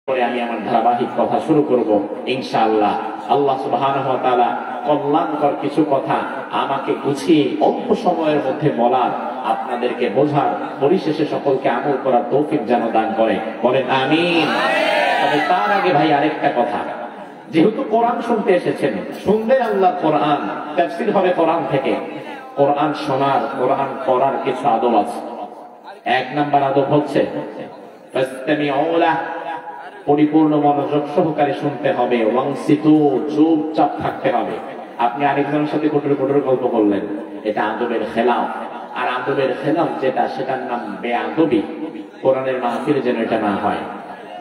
পরে আমি আমার ধারাবাহিক কথা শুরু করব ইনশাআল্লাহ। আল্লাহ সুবহানাহু ওয়া তাআলা কল্যাণকর কিছু কথা আমাকে গুছিয়ে অল্প সময়ের মধ্যে বলার, আপনাদেরকে বোঝার, পরিশেষে সকলকে আমল করার তৌফিক যেন দান করে, বলেন আমিন। তবে তার আগে ভাই আরেকটা কথা, যেহেতু কোরআন শুনতে এসেছেন, শুনলে আল্লাহ কোরআন, তাফসীর হবে কোরআন থেকে। কোরআন শোনার, কোরআন পড়ার কিছু আদব আছে। এক নাম্বার আদব হচ্ছে ফাসতামিউ লাহ, পরিপূর্ণ মনোযোগ সহকারে শুনতে হবে। ওয়াংসিতু, চুপচাপ থাকতে হবে। আপনি আরেকজনের সাথে কোটর কোটর গল্প করলেন, এটা আদবের খেলাফ। আর আদবের খেলাফ যেটা, সেটার নাম বেআদবি। কোরআনের মাহফিলে যেন এটা না হয়।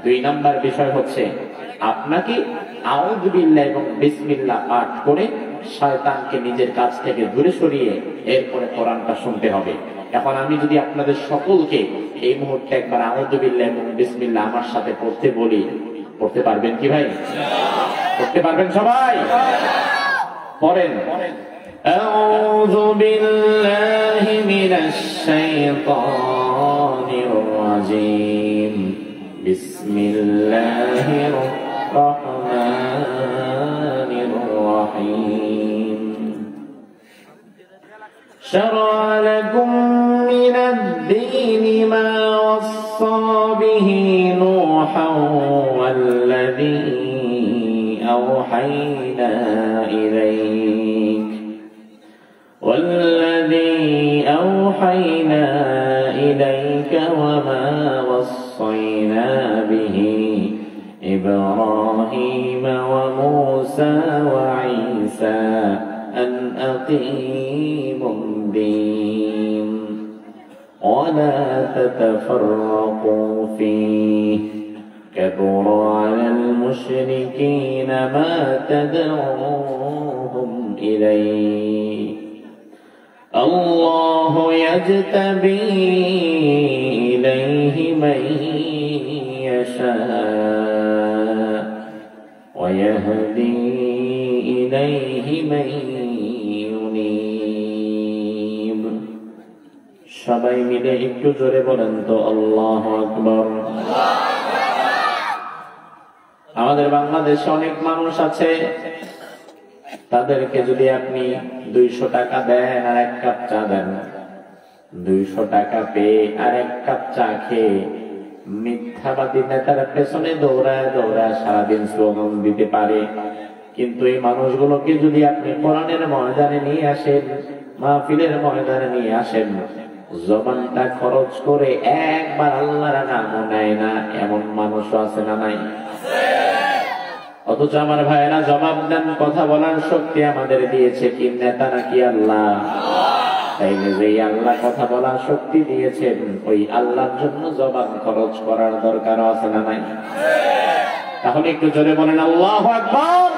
দুই নাম্বার বিষয় হচ্ছে আপনাকে আউযু বিল্লাহ এবং বিসমিল্লাহ পাঠ করে শয়তানকে নিজের কাছ থেকে দূরে সরিয়ে এরপরে কোরআনটা শুনতে হবে। এখন আমি যদি আপনাদের সকলকে এই মুহূর্তে একবার আউযু বিল্লাহ এবং বিসমিল্লাহ আমার সাথে পড়তে বলি, পড়তে পারবেন কি ভাই? পড়তে পারবেন সবাই? পড়েন। আউযু বিল্লাহি মিনাশ শাইতানির রাজীম, বিসমিল্লাহির রহমানির রহিম। شرع لكم من الدين ما وصى به نوحا والذي أوحينا إليك وما وصينا به إبراهيم وموسى وعيسى أن أقيموا الدين ولا تتفرقوا فيه كبر على المشركين ما تدعوهم إليه الله يجتبي إليه من يشاء ويهدي إليه من ينيب। সবাই মিলে একটু জোরে বলেন তো আল্লাহু আকবার। আমাদের বাংলাদেশে অনেক মানুষ আছে, তাদেরকে যদি আপনি 200 টাকা দেন আর 1 কাপ চা দেন, 200 টাকা পেয়ে আর 1 কাপ চা খেয়ে মিথ্যাবাদী নেতার পেছনে দৌড়ায় দৌড়ায় সারাদিন স্লোগান দিতে পারে। কিন্তু এই মানুষগুলোকে যদি আপনি কোরআনের ময়দানে নিয়ে আসেন, মাহফিলের ময়দানে নিয়ে আসেন, জবানটা খরচ করে একবার আল্লাহর নামও নেয় না, এমন মানুষও আছে না নাই? অথচ আমার ভাইয়েরা জবাব দেন, কথা বলার শক্তি আমাদের দিয়েছে কি নেতা নাকি আল্লাহ? তাইলে যে আল্লাহ কথা বলার শক্তি দিয়েছেন, ওই আল্লাহর জন্য জবান খরচ করার দরকার আছে না নাই? তাহলে একটু জোরে বলেন আল্লাহু আকবার।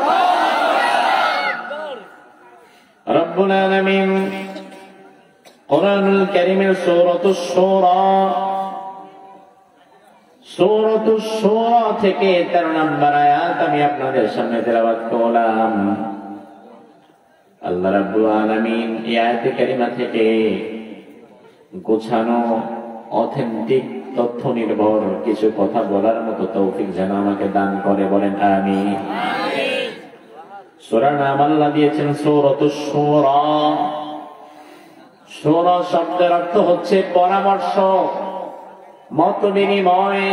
রব্বুল আলামিন কোরআনুল কারীমের সূরাতুশ শূরা থেকে 13 নম্বর আয়াত আমি আপনাদের সামনে তেলাওয়াত করলাম। আল্লাহ রাব্বুল আলামিন এই আয়াতে কারিমা থেকে গোছানো অথেন্টিক তথ্য নির্ভর কিছু কথা বলার মতো তৌফিক যেন আমাকে দান করে, বলেন আমিন। সূরার নাম আল্লাহ দিয়েছেন সূরাতুশ শূরা। শূরা শব্দের অর্থ হচ্ছে পরামর্শ, মত বিনিময়।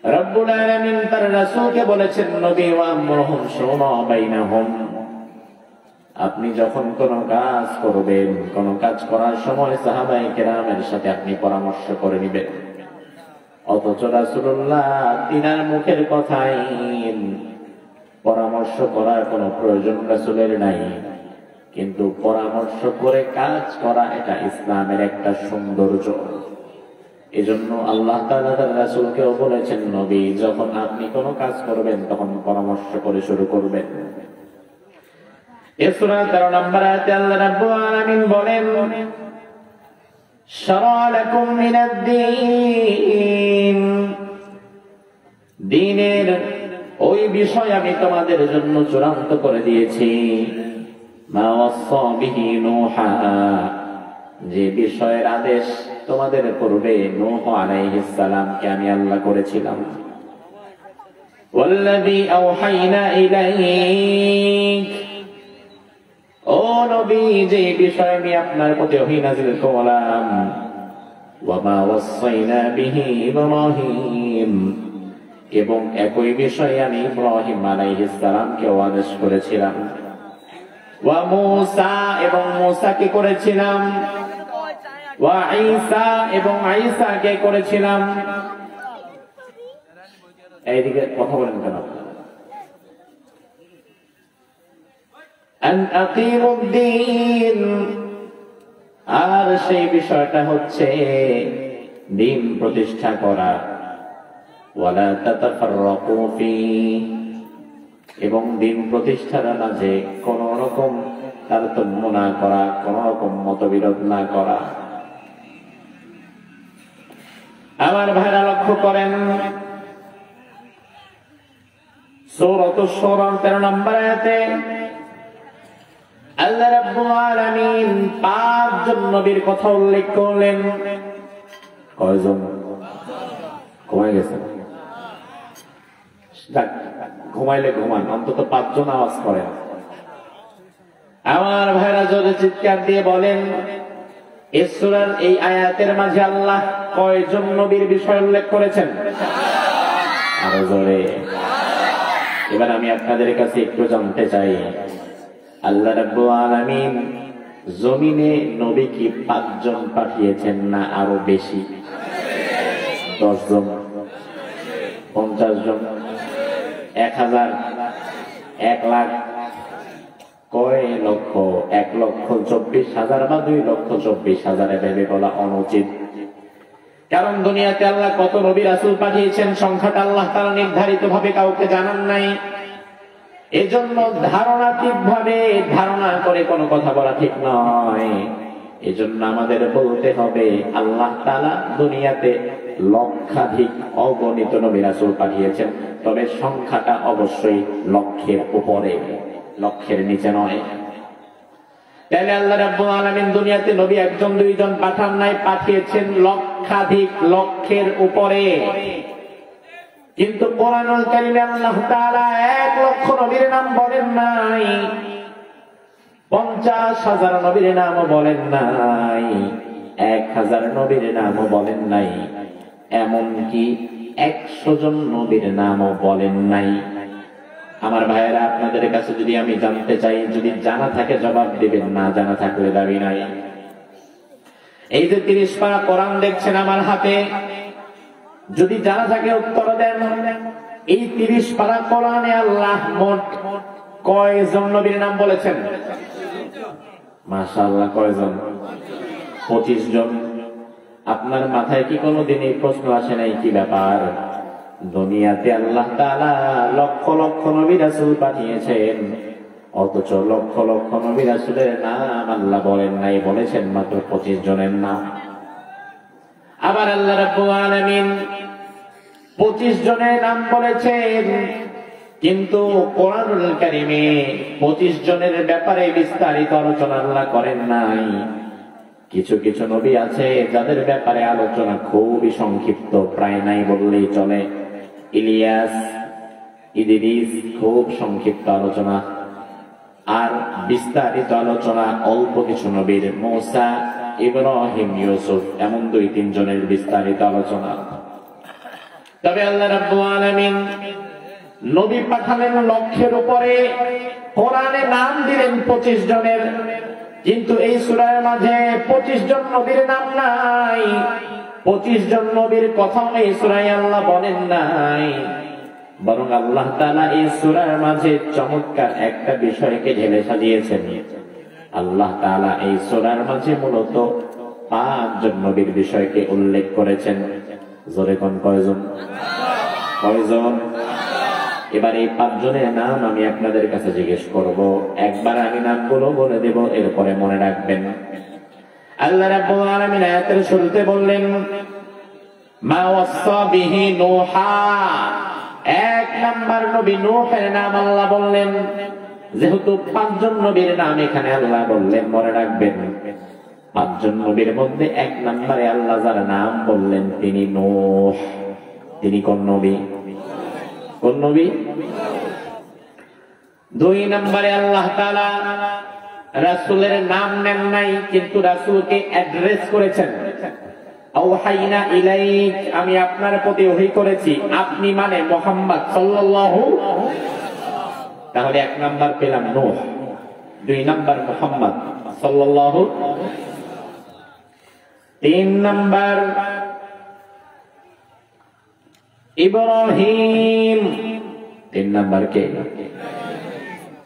রব্বুল আলামিন তার রাসূলকে বলেছেন, নবী ওয়া আমরুহুম শুরা বাইনাহুম, আপনি যখন কোন কাজ করবেন, কোন কাজ করার সময় সাহাবায়ে কেরামের সাথে আপনি পরামর্শ করে নেবেন। অথচ রাসূলুল্লাহ তিনার মুখের কথাই পরামর্শ করার কোনো প্রয়োজন রাসূলের নাই, কিন্তু পরামর্শ করে কাজ করা এটা ইসলামের একটা সৌন্দর্য। এজন্য আল্লাহ তাআলা তার রাসূলকেও বলেছেন, নবী যখন আপনি কোনো কাজ করবেন তখন পরামর্শ করে শুরু করবেন। এই সূরা 13 নম্বর আয়াতে আল্লাহ রাব্বুল আলামিন বলেন, শারআ লাকুম মিনাদ-দীন, দ্বীনের ওই বিষয় আমি তোমাদের জন্য চূড়ান্ত করে দিয়েছি। মা ওয়াসা বিহি নূহা, যে বিষয়ের আদেশ তোমাদের পূর্বে নূহ আলাইহিস সালামকে আমি আল্লাহ করেছিলাম। ওয়াল্লাযী আওহাইনা ইলাইক, ও নবী, যে বিষয় আমি আপনার প্রতি ওহী নাযিল করলাম, ওয়া মা ওয়াসাইনা বিহি ইব্রাহিম, এবং একই বিষয়ে আমি ইব্রাহিম আলাইহিস সালামকে আদেশ করেছিলাম। ওয়া মূসা, এবং মূসাকে করেছিলাম। ওয়া ঈসা, এবং ঈসাকে করেছিলাম। এইদিকে কথা বলেন কেন? আন আকিমুদ্দীন, আর সেই বিষয়টা হচ্ছে দ্বীন প্রতিষ্ঠা করা। ওয়ালা তাতাফাররাকু ফীহি, এবং দ্বীন প্রতিষ্ঠার মাঝে কোন রকম তারতম্য না করা, কোন রকম মতবিরোধ না করা। আমার ভাইরা লক্ষ্য করেন, সূরাতুশ শূরা 13 নম্বর আয়াতে আল্লাহ রাব্বুল আলামিন 5 জন নবীর কথা উল্লেখ করলেন। কয়জন? ঘুমায় গেছেন? ঘুমাইলে ঘুমান, অন্তত 5 জন আওয়াজ করেন। আমার ভাইরা জোরে চিৎকার দিয়ে বলেন, এই সূরার এই আয়াতের মাঝে আল্লাহ কয়জন নবীর বিষয় উল্লেখ করেছেন? আরো জোরে। এবার আমি আপনাদের কাছে একটু জানতে চাই, আল্লাহ রাব্বুল আলামিন জমিনে নবী কি 5 জন পাঠিয়েছেন না আরো বেশি? 10 জন, 50 জন, 1000, 1 লাখ, কয় লক্ষ? 1,24,000 বা 2,24,000 ভেবে বলা অনুচিত। কারণ দুনিয়াতে আল্লাহ কত নবী রাসূল পাঠিয়েছেন সংখ্যাটা আল্লাহ তাআলা নির্ধারিত ভাবে কাউকে জানান নাই। এজন্য ধারণাতীত ভাবে ধারণা করে কোনো কথা বলা ঠিক নয়। এজন্য আমাদের বলতে হবে আল্লাহ তাআলা দুনিয়াতে লক্ষাধিক অগণিত নবী রাসূল পাঠিয়েছেন, তবে সংখ্যাটা অবশ্যই লক্ষের উপরে, লক্ষের নিচে নয়। তাহলে আল্লাহ রাব্বুল আলামিন দুনিয়াতে নবী 1 জন 2 জন পাঠান নাই, পাঠিয়েছেন লক্ষাধিক, লক্ষের উপরে। কিন্তু কোরআনুল কারীমে আল্লাহ তাআলা 1 লক্ষ নবীর নাম বলেন নাই, 50,000 নবীর নামও বলেন নাই, 1000 নবীর নামও বলেন নাই, এমনকি 100 জন নবীর নামও বলেন নাই। আমার ভাইয়েরা, আপনাদের কাছে যদি আমি জানতে চাই, যদি জানা থাকে জবাব দিবেন, না জানা থাকলে দাবি নাই। এই যে 30 পারা কোরআন দেখছেন আমার হাতে, যদি জানা থাকে উত্তর দেন। এই 30 পারা কোরআনে আল্লাহ মোট কয়জন নবীর নাম বলেছেন? মাশাআল্লাহ, কয়জন? 25 জন। আপনার মাথায় কি কোনোদিন এই প্রশ্ন আসে নাই, কি ব্যাপার? দুনিয়াতে আল্লাহ তাআলা লক্ষ লক্ষ নবী রাসূল পাঠিয়েছেন, অথচ লক্ষ লক্ষ নবী রাসূলের নাম আল্লাহ বলেন নাই, বলেছেন মাত্র 25 জনের নাম। আবার আল্লাহ রাব্বুল আলামিন 25 জনের নাম বলেছেন, কিন্তু কোরআনুল কারীমে 25 জনের ব্যাপারে বিস্তারিত আলোচনা আল্লাহ করেন নাই। কিছু কিছু নবী আছে যাদের ব্যাপারে আলোচনা খুবই সংক্ষিপ্ত, প্রায় নাই বললেই চলে। ইলিয়াস, ইদরিস, খুব সংক্ষিপ্ত আলোচনা। আর বিস্তারিত আলোচনা অল্প কিছু নবীর, মূসা, ইব্রাহিম, ইউসুফ, এমন 2-3 জনের বিস্তারিত আলোচনা। তবে আল্লাহ রাব্বুল আলামিন নবী পাঠালেন লক্ষের উপরে, কোরআনে নাম দিলেন 25 জনের, কিন্তু এই সূরার মাঝে 25 জন নবীর নাম নাই। 25 জন নবীর কথা এই সূরায় আল্লাহ বলেন নাই, বরং আল্লাহ তাআলা এই সূরার মাঝে চমৎকার একটা বিষয়কে ঢেলে সাজিয়েছেন। আল্লাহ তাআলা এই সূরার মাঝে মূলত 5 জন নবীর বিষয়কে উল্লেখ করেছেন। জোরে কোন কয়জন? কয়জন? এবার এই 5 জনের নাম আমি আপনাদের কাছে জিজ্ঞেস করব, একবার আমি নামগুলো বলে দেব, এরপরে মনে রাখবেন। আল্লাহ রাব্বুল আলামিন আয়াতের শুরুতে বললেন, মা ওয়াসা বিহি নূহা, 1 নাম্বার নবী নূহের নাম আল্লাহ বললেন। যেহেতু 5 জন নবীর নাম এখানে আল্লাহ বললেন, মনে রাখবেন পাঁচজন নবীর মধ্যে 1 নম্বরে আল্লাহ যার নাম বললেন তিনি নূহ। তিনি কোন নবী? কোন নবী? 2 নম্বরে আল্লাহ তাআলা রাসূলের নাম নেন নাই, কিন্তু রাসূলকে অ্যাড্রেস করেছেন। আওহাইনা ইলাইক, আমি আপনার প্রতি ওহী করেছি, আপনি মানে মুহাম্মদ সাল্লাল্লাহু। তাহলে 1 নাম্বার পেলাম নূহ, 2 নাম্বার মুহাম্মদ সাল্লাল্লাহু, 3 নাম্বার ইব্রাহিম, 3 নাম্বার কে?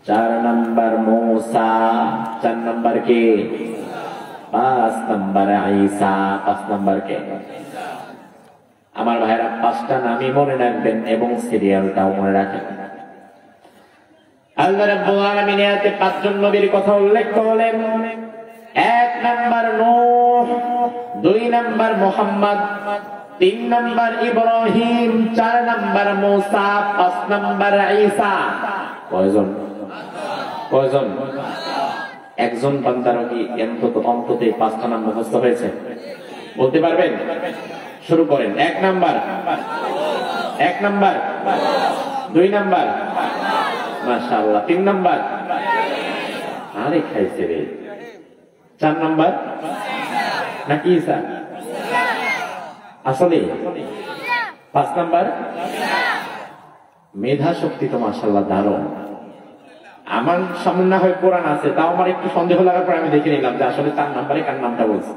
4 নাম্বার মূসা, 4 নাম্বার কে? 5 নাম্বার ঈসা, 5 নাম্বার কে? আমার ভাইরা 5টা নামই মনে রাখবেন এবং সিরিয়ালটাও মনে রাখেন। আল্লাহ রাব্বুল আলামিন এতে 5 জন নবীর কথা উল্লেখ করলেন। 1 number Nuh, 2 number Muhammad, 3 number Ibrahim, 4 number Musa, 5 number Isa. কয়জন? কয়জন? একজন বান্দারও কি অন্তত 5টা নাম মুখস্থ হয়েছে? বলতে পারবেন? শুরু করেন। 1 নাম্বার, 1 নাম্বার, 2 নাম্বার, মাশাআল্লাহ, 3 নাম্বার, আরে খাইছে রে, 4 নাম্বার নাকি ঈসা? আসলে 5 নাম্বার। মেধা শক্তি তো মাশাআল্লাহ দারুণ। আমার সামনে না হয় কোরআন আছে, তাও আমার একটু সন্দেহ লাগার পর আমি দেখে নিলাম যে আসলে 4 নাম্বারে কার নামটা বলছে।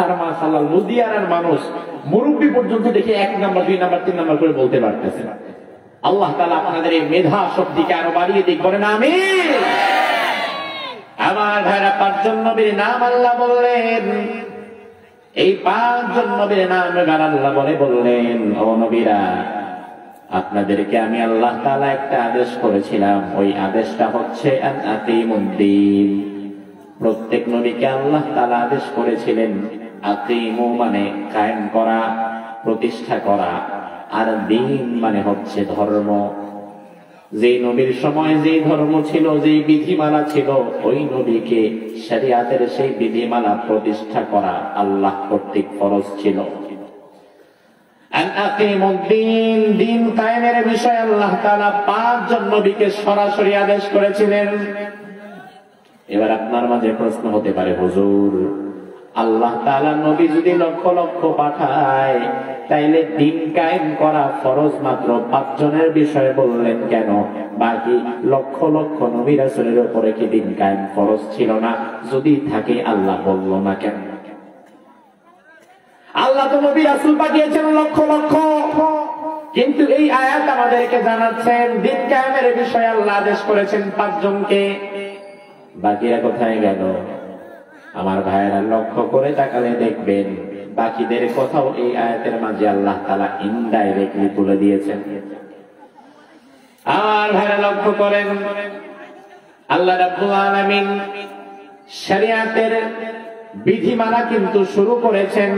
আর মাশাআল্লাহ লুধিয়ানার মানুষ মুরব্বী পর্যন্ত দেখে 1 নাম্বার, 2 নাম্বার, 3 নাম্বার করে বলতে পারতেছে। আল্লাহ তাআলা আপনাদের এই মেধা শক্তিকে আরো বাড়িয়ে দিক, বলেন আমিন। আমার ভাইরা 5 জন নবীর নাম আল্লাহ বললেন। এই 5 জন নবীর নাম এবার আল্লাহ বললেন, ও নবীরা, আপনাদেরকে আমি আল্লাহ তাআলা একটা আদেশ করেছিলাম, ওই আদেশটা হচ্ছে আন আকিমুদ্দিন। প্রত্যেক নবীকে আল্লাহ তাআলা আদেশ করেছিলেন আকিমু মানে কায়েম করা, প্রতিষ্ঠা করা, আর দিন মানে হচ্ছে ধর্ম। যে নবীর সময় যে ধর্ম ছিল, যে বিধিমালা ছিল, ওই নবীকে শরিয়াতের সেই বিধিমালা প্রতিষ্ঠা করা আল্লাহ কর্তৃক ফরজ ছিল। দিন কায়েমের বিষয়ে আল্লাহ তাআলা 5 জন নবীকে সরাসরি আদেশ করেছিলেন। এবার আপনার মাঝে প্রশ্ন হতে পারে, হুজুর, আল্লাহ তাআলা নবী যদি লক্ষ লক্ষ পাঠায়, তাইলে দিন কায়েম করা ফরজ মাত্র 5 জনের বিষয়ে বললেন কেন? বাকি লক্ষ লক্ষ নবী রাসূলের উপরে কি দিন কায়েম ফরজ ছিল না? যদি থাকে আল্লাহ বলল না কেন? আল্লাহ তো নবী রাসূল পাঠিয়েছেন লক্ষ লক্ষ, কিন্তু এই আয়াত আমাদেরকে জানাচ্ছেন দিন কায়েমের বিষয়ে আল্লাহ আদেশ করেছেন 5 জনকে। বাকিরা কোথায় গেল? আমার ভাইয়েরা লক্ষ্য করে তাকালে দেখবেন বাকিদের কথাও এই আয়াতের মাঝে আল্লাহ তাআলা ইনডাইরেক্টলি তুলে দিয়েছেন। আমার ভাইয়েরা লক্ষ্য করেন, আল্লাহ রাব্বুল আলামিন শরিয়াতের বিধিমালা কিন্তু শুরু করেছেন।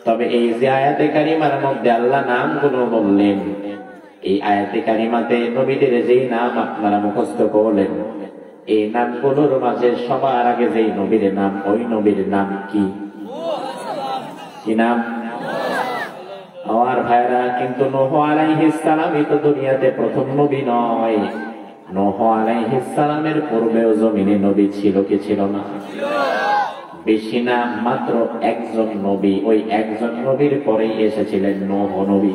তবে এই যে আয়াতে কারিমার মধ্যে আল্লাহ নামগুলো বললেন, এই আয়াতে কারিমাতে নবীদের যেই নাম আপনারা মুখস্থ করলেন, এই নামগুলোর মাঝে সবার আগে যেই নবীর নাম, ওই নবীর নাম কি? কি নাম? আমার ভাইরা, কিন্তু নূহ আলাইহিস সালামই তো দুনিয়াতে প্রথম নবী নয়। নূহ আলাইহিস সালামের পূর্বেও জমিনে নবী ছিল কি ছিল না? বেশি না, মাত্র 1 জন নবী। ওই 1 জন নবীর পরেই এসেছিলেন নূহ নবী।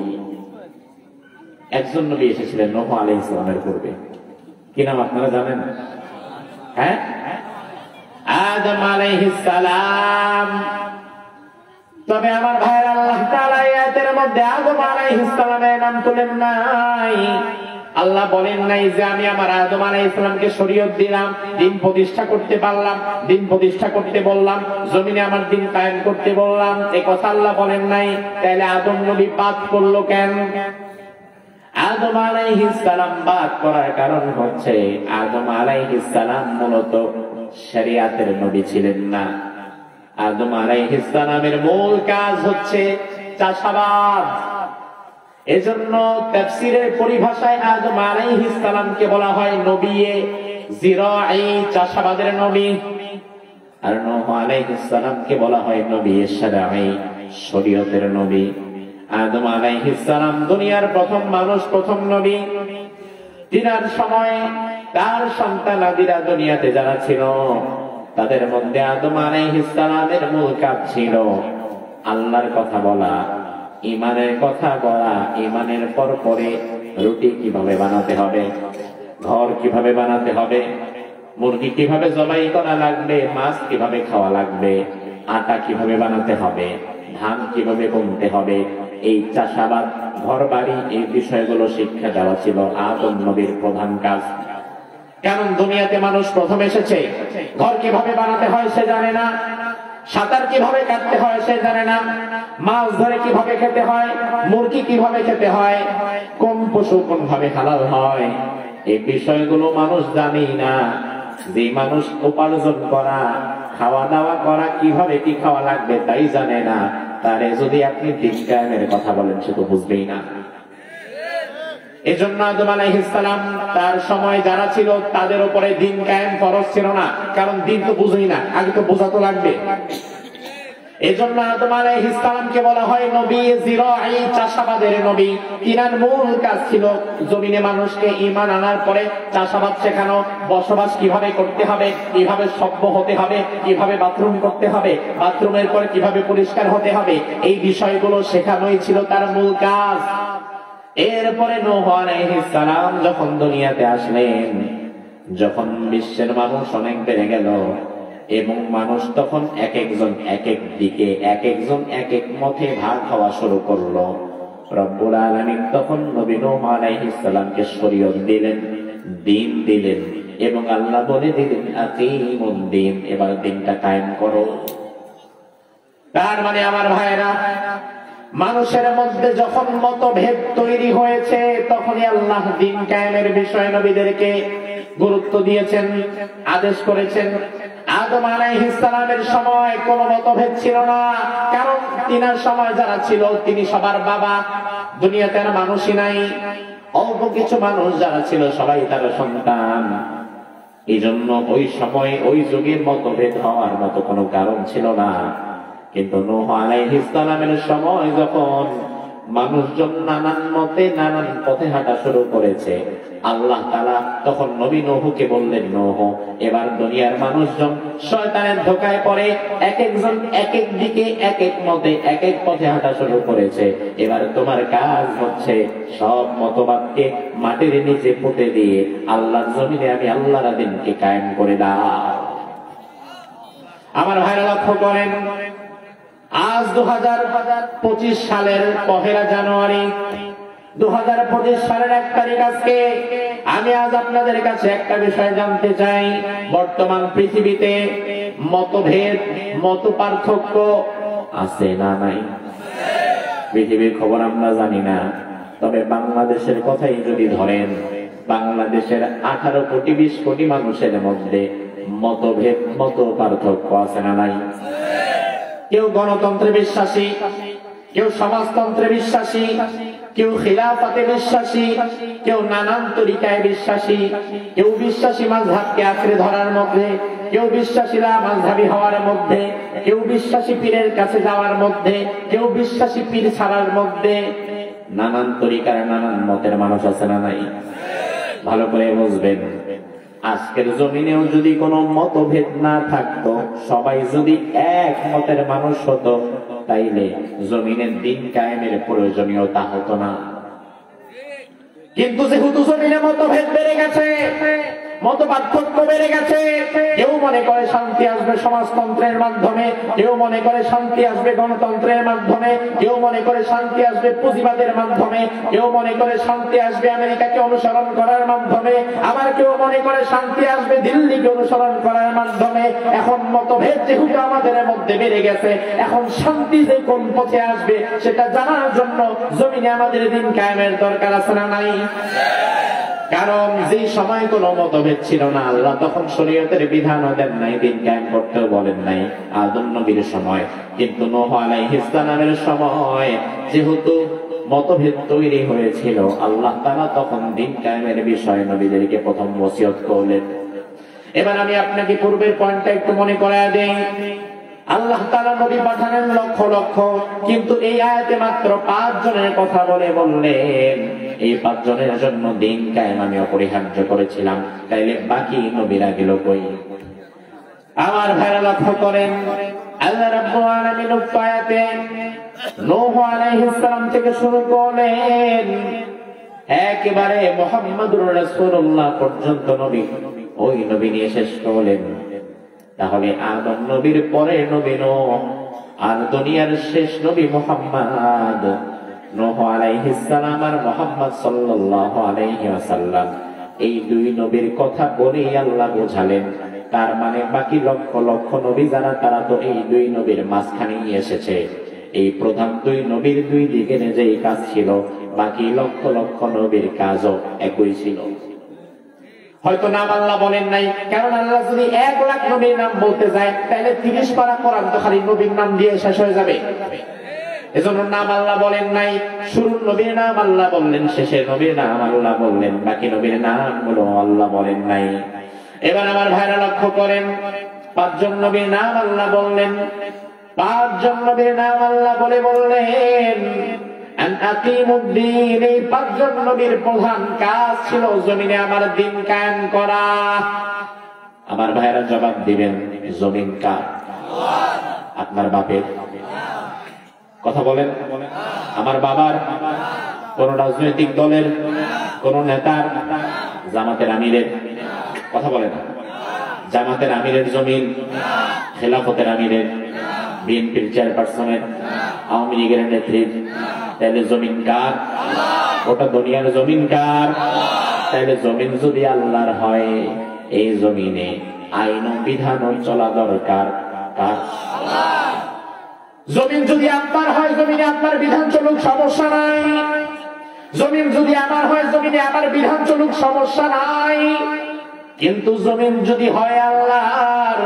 1 জন নবী এসেছিলেন নূহ আলাইহিস সালামের পূর্বে। কি নাম আপনারা জানেন? হ্যাঁ, আদম আলাইহিস সালাম। তবে আমার ভাইয়ের আল্লাহ তাআলা আয়াতের মধ্যে আদম আলাইহিস সালামের নাম তুলেন নাই। আল্লাহ বলেন নাই যে আমি আমার আদম আলাইহিস সালামকে শরীয়ত দিলাম, দিন প্রতিষ্ঠা করতে পারলাম, দিন প্রতিষ্ঠা করতে বললাম, জমিনে আমার দিন কায়েম করতে বললাম। এই কথা আল্লাহ বলেন নাই। তাহলে আদম নবী বাদ করলো কেন? আদম আলাইহিস সালাম বাদ করার কারণ হচ্ছে আদম আলাইহিস সালাম মূলত শরিয়াতের নবী ছিলেন না। আদম আলাইহিস সালামের মূল কাজ হচ্ছে চাষাবাদ। এজন্য তাফসীরের পরিভাষায় আদম আলাইহিস সালামকে বলা হয় নবিয়ে জিরাঈ, চাষাবাদের নবী। আর নূহ আলাইহিস সালামকে বলা হয় নবী শারঈ, শরীয়তের নবী। আদম আলাইহিস সালাম দুনিয়ার প্রথম মানুষ, প্রথম নবী। তিনার সময় তার সন্তানাদিরা দুনিয়াতে যারা ছিল তাদের মধ্যে আদম আলাইহিস সালামের মূল কাজ ছিল আল্লাহর কথা বলা, ঈমানের কথা বলা, ঈমানের পরে রুটি কিভাবে বানাতে হবে, ঘর কিভাবে বানাতে হবে, মুরগি কিভাবে জবাই করা লাগবে, মাছ কিভাবে খাওয়া লাগবে, আটা কিভাবে বানাতে হবে, ধান কিভাবে বুনতে হবে, এই চাষাবাদ, ঘর বাড়ি, এই বিষয়গুলো শিক্ষা দেওয়া ছিল আদম নবীর প্রধান কাজ। কারণ দুনিয়াতে মানুষ প্রথম এসেছে, ঘর কিভাবে বানাতে হয় সে জানে না, সাঁতার কিভাবে কাটতে হয় সে জানে না, মাছ ধরে কিভাবে খেতে হয়, মুরগি কিভাবে খেতে হয়, কোন পশু কোন ভাবে হালাল হয়, এই বিষয়গুলো মানুষ জানেই না। যে মানুষ উপার্জন করা, খাওয়া দাওয়া করা, কিভাবে কি খাওয়া লাগবে তাই জানে না, তারে যদি আপনি দিন কায়েমের কথা বলেন সে তো বুঝবেই না। এজন্য আদম আলাইহিস সালাম তার সময় যারা ছিল তাদের উপরে দিন কায়েম ফরজ ছিল না, কারণ দিন তো বুঝেই না, আগে তো বোঝা তো লাগবে। এজন্য আদম আলাইহিস সালামকে বলা হয় নবী জিরাঈ, চাষাবাদের নবী। তিনার মূল কাজ ছিল জমিনে মানুষকে ঈমান আনার পরে চাষাবাদ শেখানো, বসবাস কিভাবে করতে হবে, কিভাবে সভ্য হতে হবে, কিভাবে বাথরুম করতে হবে, বাথরুমের পরে কিভাবে পরিষ্কার হতে হবে, এই বিষয়গুলো শেখানোই ছিল তার মূল কাজ। এরপরে নূহ আলাইহিস সালাম যখন দুনিয়াতে আসলেন, যখন বিশ্বের মানুষ অনেক বেড়ে গেল এবং মানুষ তখন এক একজন এক এক দিকে, এক একজন এক এক মতে ভাগ হওয়া শুরু করলো, রব্বুল আলামিন তখন নবী নূহ আলাইহিস সালামকে শরীয়ত দিলেন, দ্বীন দিলেন এবং আল্লাহ বলে দিলেন আকিমুদ দ্বীন, এবার দ্বীনটা কায়েম করো। তার মানে আমার ভাইরা, মানুষের মধ্যে যখন মতভেদ তৈরি হয়েছে তখনই আল্লাহ দ্বীন কায়েমের বিষয়ে নবীদেরকে গুরুত্ব দিয়েছেন, আদেশ করেছেন। আদম আলাইহিস সালামের সময় কোনো মতভেদ ছিল না, কারণ তিনার সময় যারা ছিল তিনি সবার বাবা, দুনিয়াতে আর মানুষই নাই, অল্প কিছু মানুষ যারা ছিল সবাই তার সন্তান। এই জন্য ওই সময় ওই যুগের মতভেদ হওয়ার মতো কোনো কারণ ছিল না। কিন্তু নূহ আলাইহিস সালামের সময় যখন মানুষজন নানান মতে নানান পথে হাঁটা শুরু করেছে, আল্লাহ তাআলা তখন নবী নূহকে বললেন, নূহ এবার দুনিয়ার মানুষজন শয়তানের ধোঁকায় পড়ে এক একজন এক এক দিকে এক এক মতে এক এক পথে হাঁটা শুরু করেছে, এবার তোমার কাজ হচ্ছে সব মতবাদকে মাটির নিচে পুঁতে দিয়ে আল্লাহর জমিনে আমি আল্লাহর দ্বীনকে কায়েম করে দাও। আমার ভাইরা লক্ষ্য করেন, আজ 2025 সালের 1 জানুয়ারি, 2025 সালের 1 তারিখ আজকে। আমি আজ আপনাদের কাছে একটা বিষয় জানতে চাই, বর্তমান পৃথিবীতে মতভেদ, মত পার্থক্য আছে না নাই? পৃথিবীর খবর আমরা জানি না, তবে বাংলাদেশের কথাই যদি ধরেন, বাংলাদেশের 18 কোটি 20 কোটি মানুষের মধ্যে মতভেদ, মত পার্থক্য আছে না নাই? কেউ গণতন্ত্রে বিশ্বাসী, কেউ সমাজতন্ত্রে বিশ্বাসী, কেউ খিলাফতে বিশ্বাসী, কেউ নানান তরিকায় বিশ্বাসী, কেউ বিশ্বাসী মাযহাবকে আঁকড়ে ধরার মধ্যে, কেউ বিশ্বাসী মাযহাবী হওয়ার মধ্যে, কেউ বিশ্বাসী পীরের কাছে যাওয়ার মধ্যে, কেউ বিশ্বাসী পীর ছাড়ার মধ্যে। নানান তরিকার নানান মতের মানুষ আছে না নাই? ভালো করে বুঝবেন, আজকের জমিনেও যদি কোনো মতভেদ না থাকতো, সবাই যদি এক মতের মানুষ হতো, তাইলে জমিনের দ্বীন কায়েমের প্রয়োজনীয়তা হতো না। কিন্তু যেহেতু জমিনে মতভেদ বেড়ে গেছে, মত পার্থক্য বেড়ে গেছে, কেউ মনে করে শান্তি আসবে সমাজতন্ত্রের মাধ্যমে, কেউ মনে করে শান্তি আসবে গণতন্ত্রের মাধ্যমে, কেউ মনে করে শান্তি আসবে পুঁজিবাদের মাধ্যমে, কেউ মনে করে শান্তি আসবে আমেরিকাকে অনুসরণ করার মাধ্যমে, আবার কেউ মনে করে শান্তি আসবে দিল্লিকে অনুসরণ করার মাধ্যমে। এখন মতভেদ যেহেতু আমাদের মধ্যে বেড়ে গেছে, এখন শান্তি যে কোন পথে আসবে সেটা জানার জন্য জমিনে আমাদের দ্বীন কায়েমের দরকার আছে না নাই? কারণ যে সময় কোন মতভেদ ছিল না, আল্লাহ তখন শরীয়তের বিধানও দেন নাই, দ্বীন কায়েম করতেও বলেন নাই আদম নবীর সময়। কিন্তু নূহ আলাইহিস সালামের সময় যেহেতু মতভেদ তৈরি হয়েছিল, আল্লাহ তাআলা তখন দ্বীন কায়েমের বিষয়ে নবীদেরকে প্রথম ওসিয়ত করলেন। এবার আমি আপনাকে পূর্বের পয়েন্টটা একটু মনে করায় দেই। আল্লাহ তাআলা নবী পাঠালেন লক্ষ লক্ষ, কিন্তু এই আয়াতে মাত্র 5 জনের কথা বললেন। এই 5 জনের জন্য দিন কায়েম আমি অপরিহার্য করেছিলাম, তাইলে বাকি নবীরা গেল কই? আমার ভাইরা লক্ষ্য করেন, আল্লাহ রাব্বুল আলামিন উক্ত আয়াতে নূহ আলাইহিস সালাম থেকে শুরু করলেন একেবারে মুহাম্মদুর রাসূলুল্লাহ পর্যন্ত নবী, ওই নবী নিয়ে শেষ করলেন। তাহলে আদম নবীর পরে নবী নূহ, আর দুনিয়ার শেষ নবী মুহাম্মদ। নূহ আলাইহিস সালাম আর মুহাম্মদ সাল্লাল্লাহু আলাইহি ওয়াসাল্লাম, এই 2 নবীর কথা বলেই আল্লাহ বোঝালেন। তার মানে বাকি লক্ষ লক্ষ নবী যারা, তারা তো এই 2 নবীর মাঝখানেই এসেছে। এই প্রধান 2 নবীর 2 দিকে যেই কাজ ছিল, বাকি লক্ষ লক্ষ নবীর কাজও একই ছিল। হয়তো নাম আল্লাহ বলেন নাই, কারণ আল্লাহ যদি 1 লাখ নবীর নাম বলতে যায়, তাহলে 30 পারা কোরআন তো খালি নবীর নাম দিয়ে শেষ হয়ে যাবে। এজন্য নাম আল্লাহ বলেন নাই, শুরুর নবীর নাম আল্লাহ বললেন, শেষের নবীর নাম আল্লাহ বললেন, বাকি নবীর নাম গুলো আল্লাহ বলেন নাই। এবার আমার ভাইরা লক্ষ্য করেন, 5 জন নবীর নাম আল্লাহ বললেন। 5 জন নবীর নাম আল্লাহ বললেন আন আকিমুদ্দিন। এই 5 জন নবীর প্রধান কাজ ছিল জমিনে আমার দিন কায়েম করা। আমার ভাইরা জবাব দিবেন, জমিন কার? আপনার বাপের? কথা বলেন। আমার বাবার? কোন রাজনৈতিক দলের? কোন নেতার? জামাতের আমিরের? কথা বলেন। জামাতের আমিরের জমিন? খেলাফতের আমিরের? বিএনপির চেয়ারপারসনের? আওয়ামী লীগের নেত্রীর? তাহলে জমিন কার? ওটা দুনিয়ার জমিন কার? তাহলে জমিন যদি আল্লাহর হয়, এই জমিনে আইন ও বিধান চলা দরকার কার? জমিন যদি আপনার হয়, জমিনে আপনার বিধান চলুক, সমস্যা নাই। জমিন যদি আমার হয়, জমিনে আমার বিধান চলুক, সমস্যা নাই। কিন্তু জমিন যদি হয় আল্লাহর,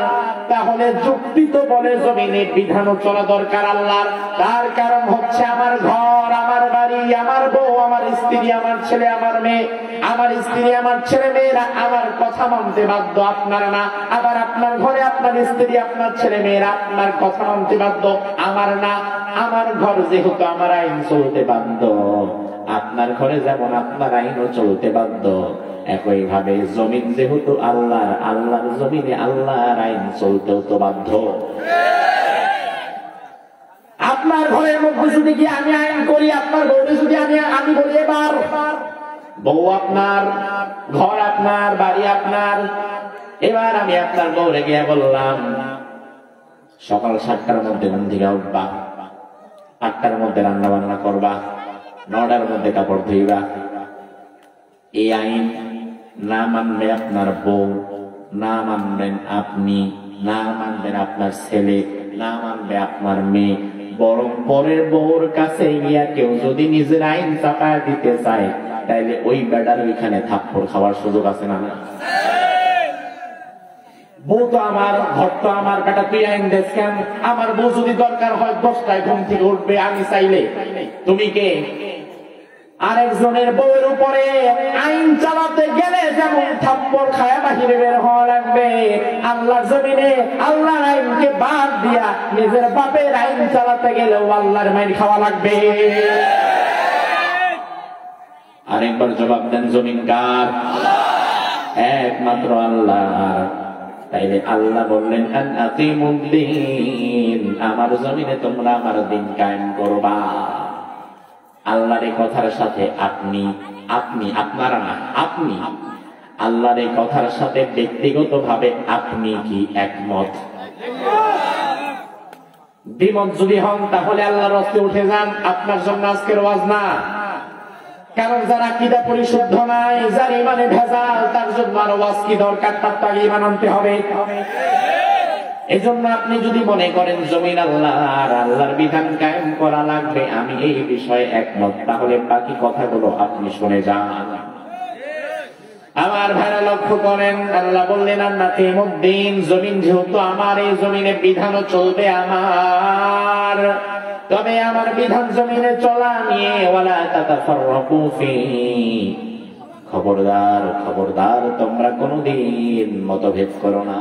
তাহলে যুক্তি তো বলে জমিনে বিধানও চলা দরকার আল্লাহর। তার কারণ হচ্ছে আমার ঘর, আমার বাড়ি, আমার বউ, আমার স্ত্রী, আমার ছেলে, আমার মেয়ে, আমার স্ত্রী, আমার ছেলে মেয়েরা আমার কথা মানতে বাধ্য, আপনার না। আবার আপনার ঘরে আপনার স্ত্রী, আপনার ছেলে মেয়েরা আপনার কথা মানতে বাধ্য, আমার না। আমার ঘর যেহেতু আমার আইন চলতে বাধ্য, আপনার ঘরে যেমন আপনার আইনও চলতে বাধ্য, একই ভাবে জমিন যেহেতু আল্লাহর, আল্লাহর জমিনে আল্লাহর আইন চলতেও তো বাধ্য। আপনার ঘরের মধ্যে যদি কি আমি আইন করি, আপনার বউকে যদি আমি বলি এবার বউ আপনার, ঘর আপনার, বাড়ি আপনার, এবার আমি আপনার বউরে গিয়ে বললাম সকাল 7টার মধ্যে ঘুম থেকে উঠবা, 8টার মধ্যে রান্না বান্না করবা, 9টার মধ্যে কাপড় ধুইবা। এই আইন না মানবে আপনার বউ, না মানবেন আপনি, না মানবেন আপনার ছেলে, না মানবে আপনার মেয়ে। বরং পরের বউর কাছে গিয়া কেউ যদি নিজের আইন চাপায় দিতে চায়, তাইলে ওই বেটার ওইখানে থাপ্পড় খাওয়ার সুযোগ আছে না? বউ তো আমার, ঘর তো আমার, বেটা তুই আইন দেশ কেন? আমার বউ যদি দরকার হয় 10টায় ঘুম থেকে উঠবে, আমি চাইলে তুমি কে? আরেকজনের বউয়ের উপরে আইন চালাতে গেলে যেমন থাপ্পড় খায় বাহিরে বের হওয়া লাগবে, আল্লাহর জমিনে আল্লাহর আইনকে বাদ দিয়া নিজের বাপের আইন চালাতে গেলেও আল্লাহর মাইন খাওয়া লাগবে। আরেকবার জবাব দেন, জমিন কার? একমাত্র আল্লাহর। তাইলে আল্লাহ বললেন আন আকিমুদ্দিন, আমার জমিনে তোমরা আমার দিন কায়েম করবা। আল্লাহর এই কথার সাথে আপনারা না, আপনি আল্লাহর এই কথার সাথে ব্যক্তিগতভাবে আপনি কি একমত? দ্বিমত যদি হন, তাহলে আল্লাহর রাস্তে উঠে যান। আপনার জন্য আজকের ওয়াজ না। কারণ যারা আকীদা পরিশুদ্ধ নাই, যার ইমানে ভেজাল, তার জন্য আর ওয়াজ কি দরকার? তার তো আগে ঈমান আনতে হবে। এজন্য আপনি যদি মনে করেন জমিন আল্লাহর, আল্লাহর বিধান কায়েম করা লাগবে, আমি এই বিষয়ে একমত, তাহলে বাকি কথাগুলো আপনি শুনে যান। আমার ভাইরা লক্ষ্য করেন, আল্লাহ বললেন আন্নাতিমুদ্দিন, জমিন যেহেতু আমার, এই জমিনে বিধানও চলবে আমার। তবে আমার বিধান জমিনে চলা নিয়ে ওয়ালা তাতাফাররাকু ফি, খবরদার খবরদার, তোমরা কোনোদিন মতভেদ করো না।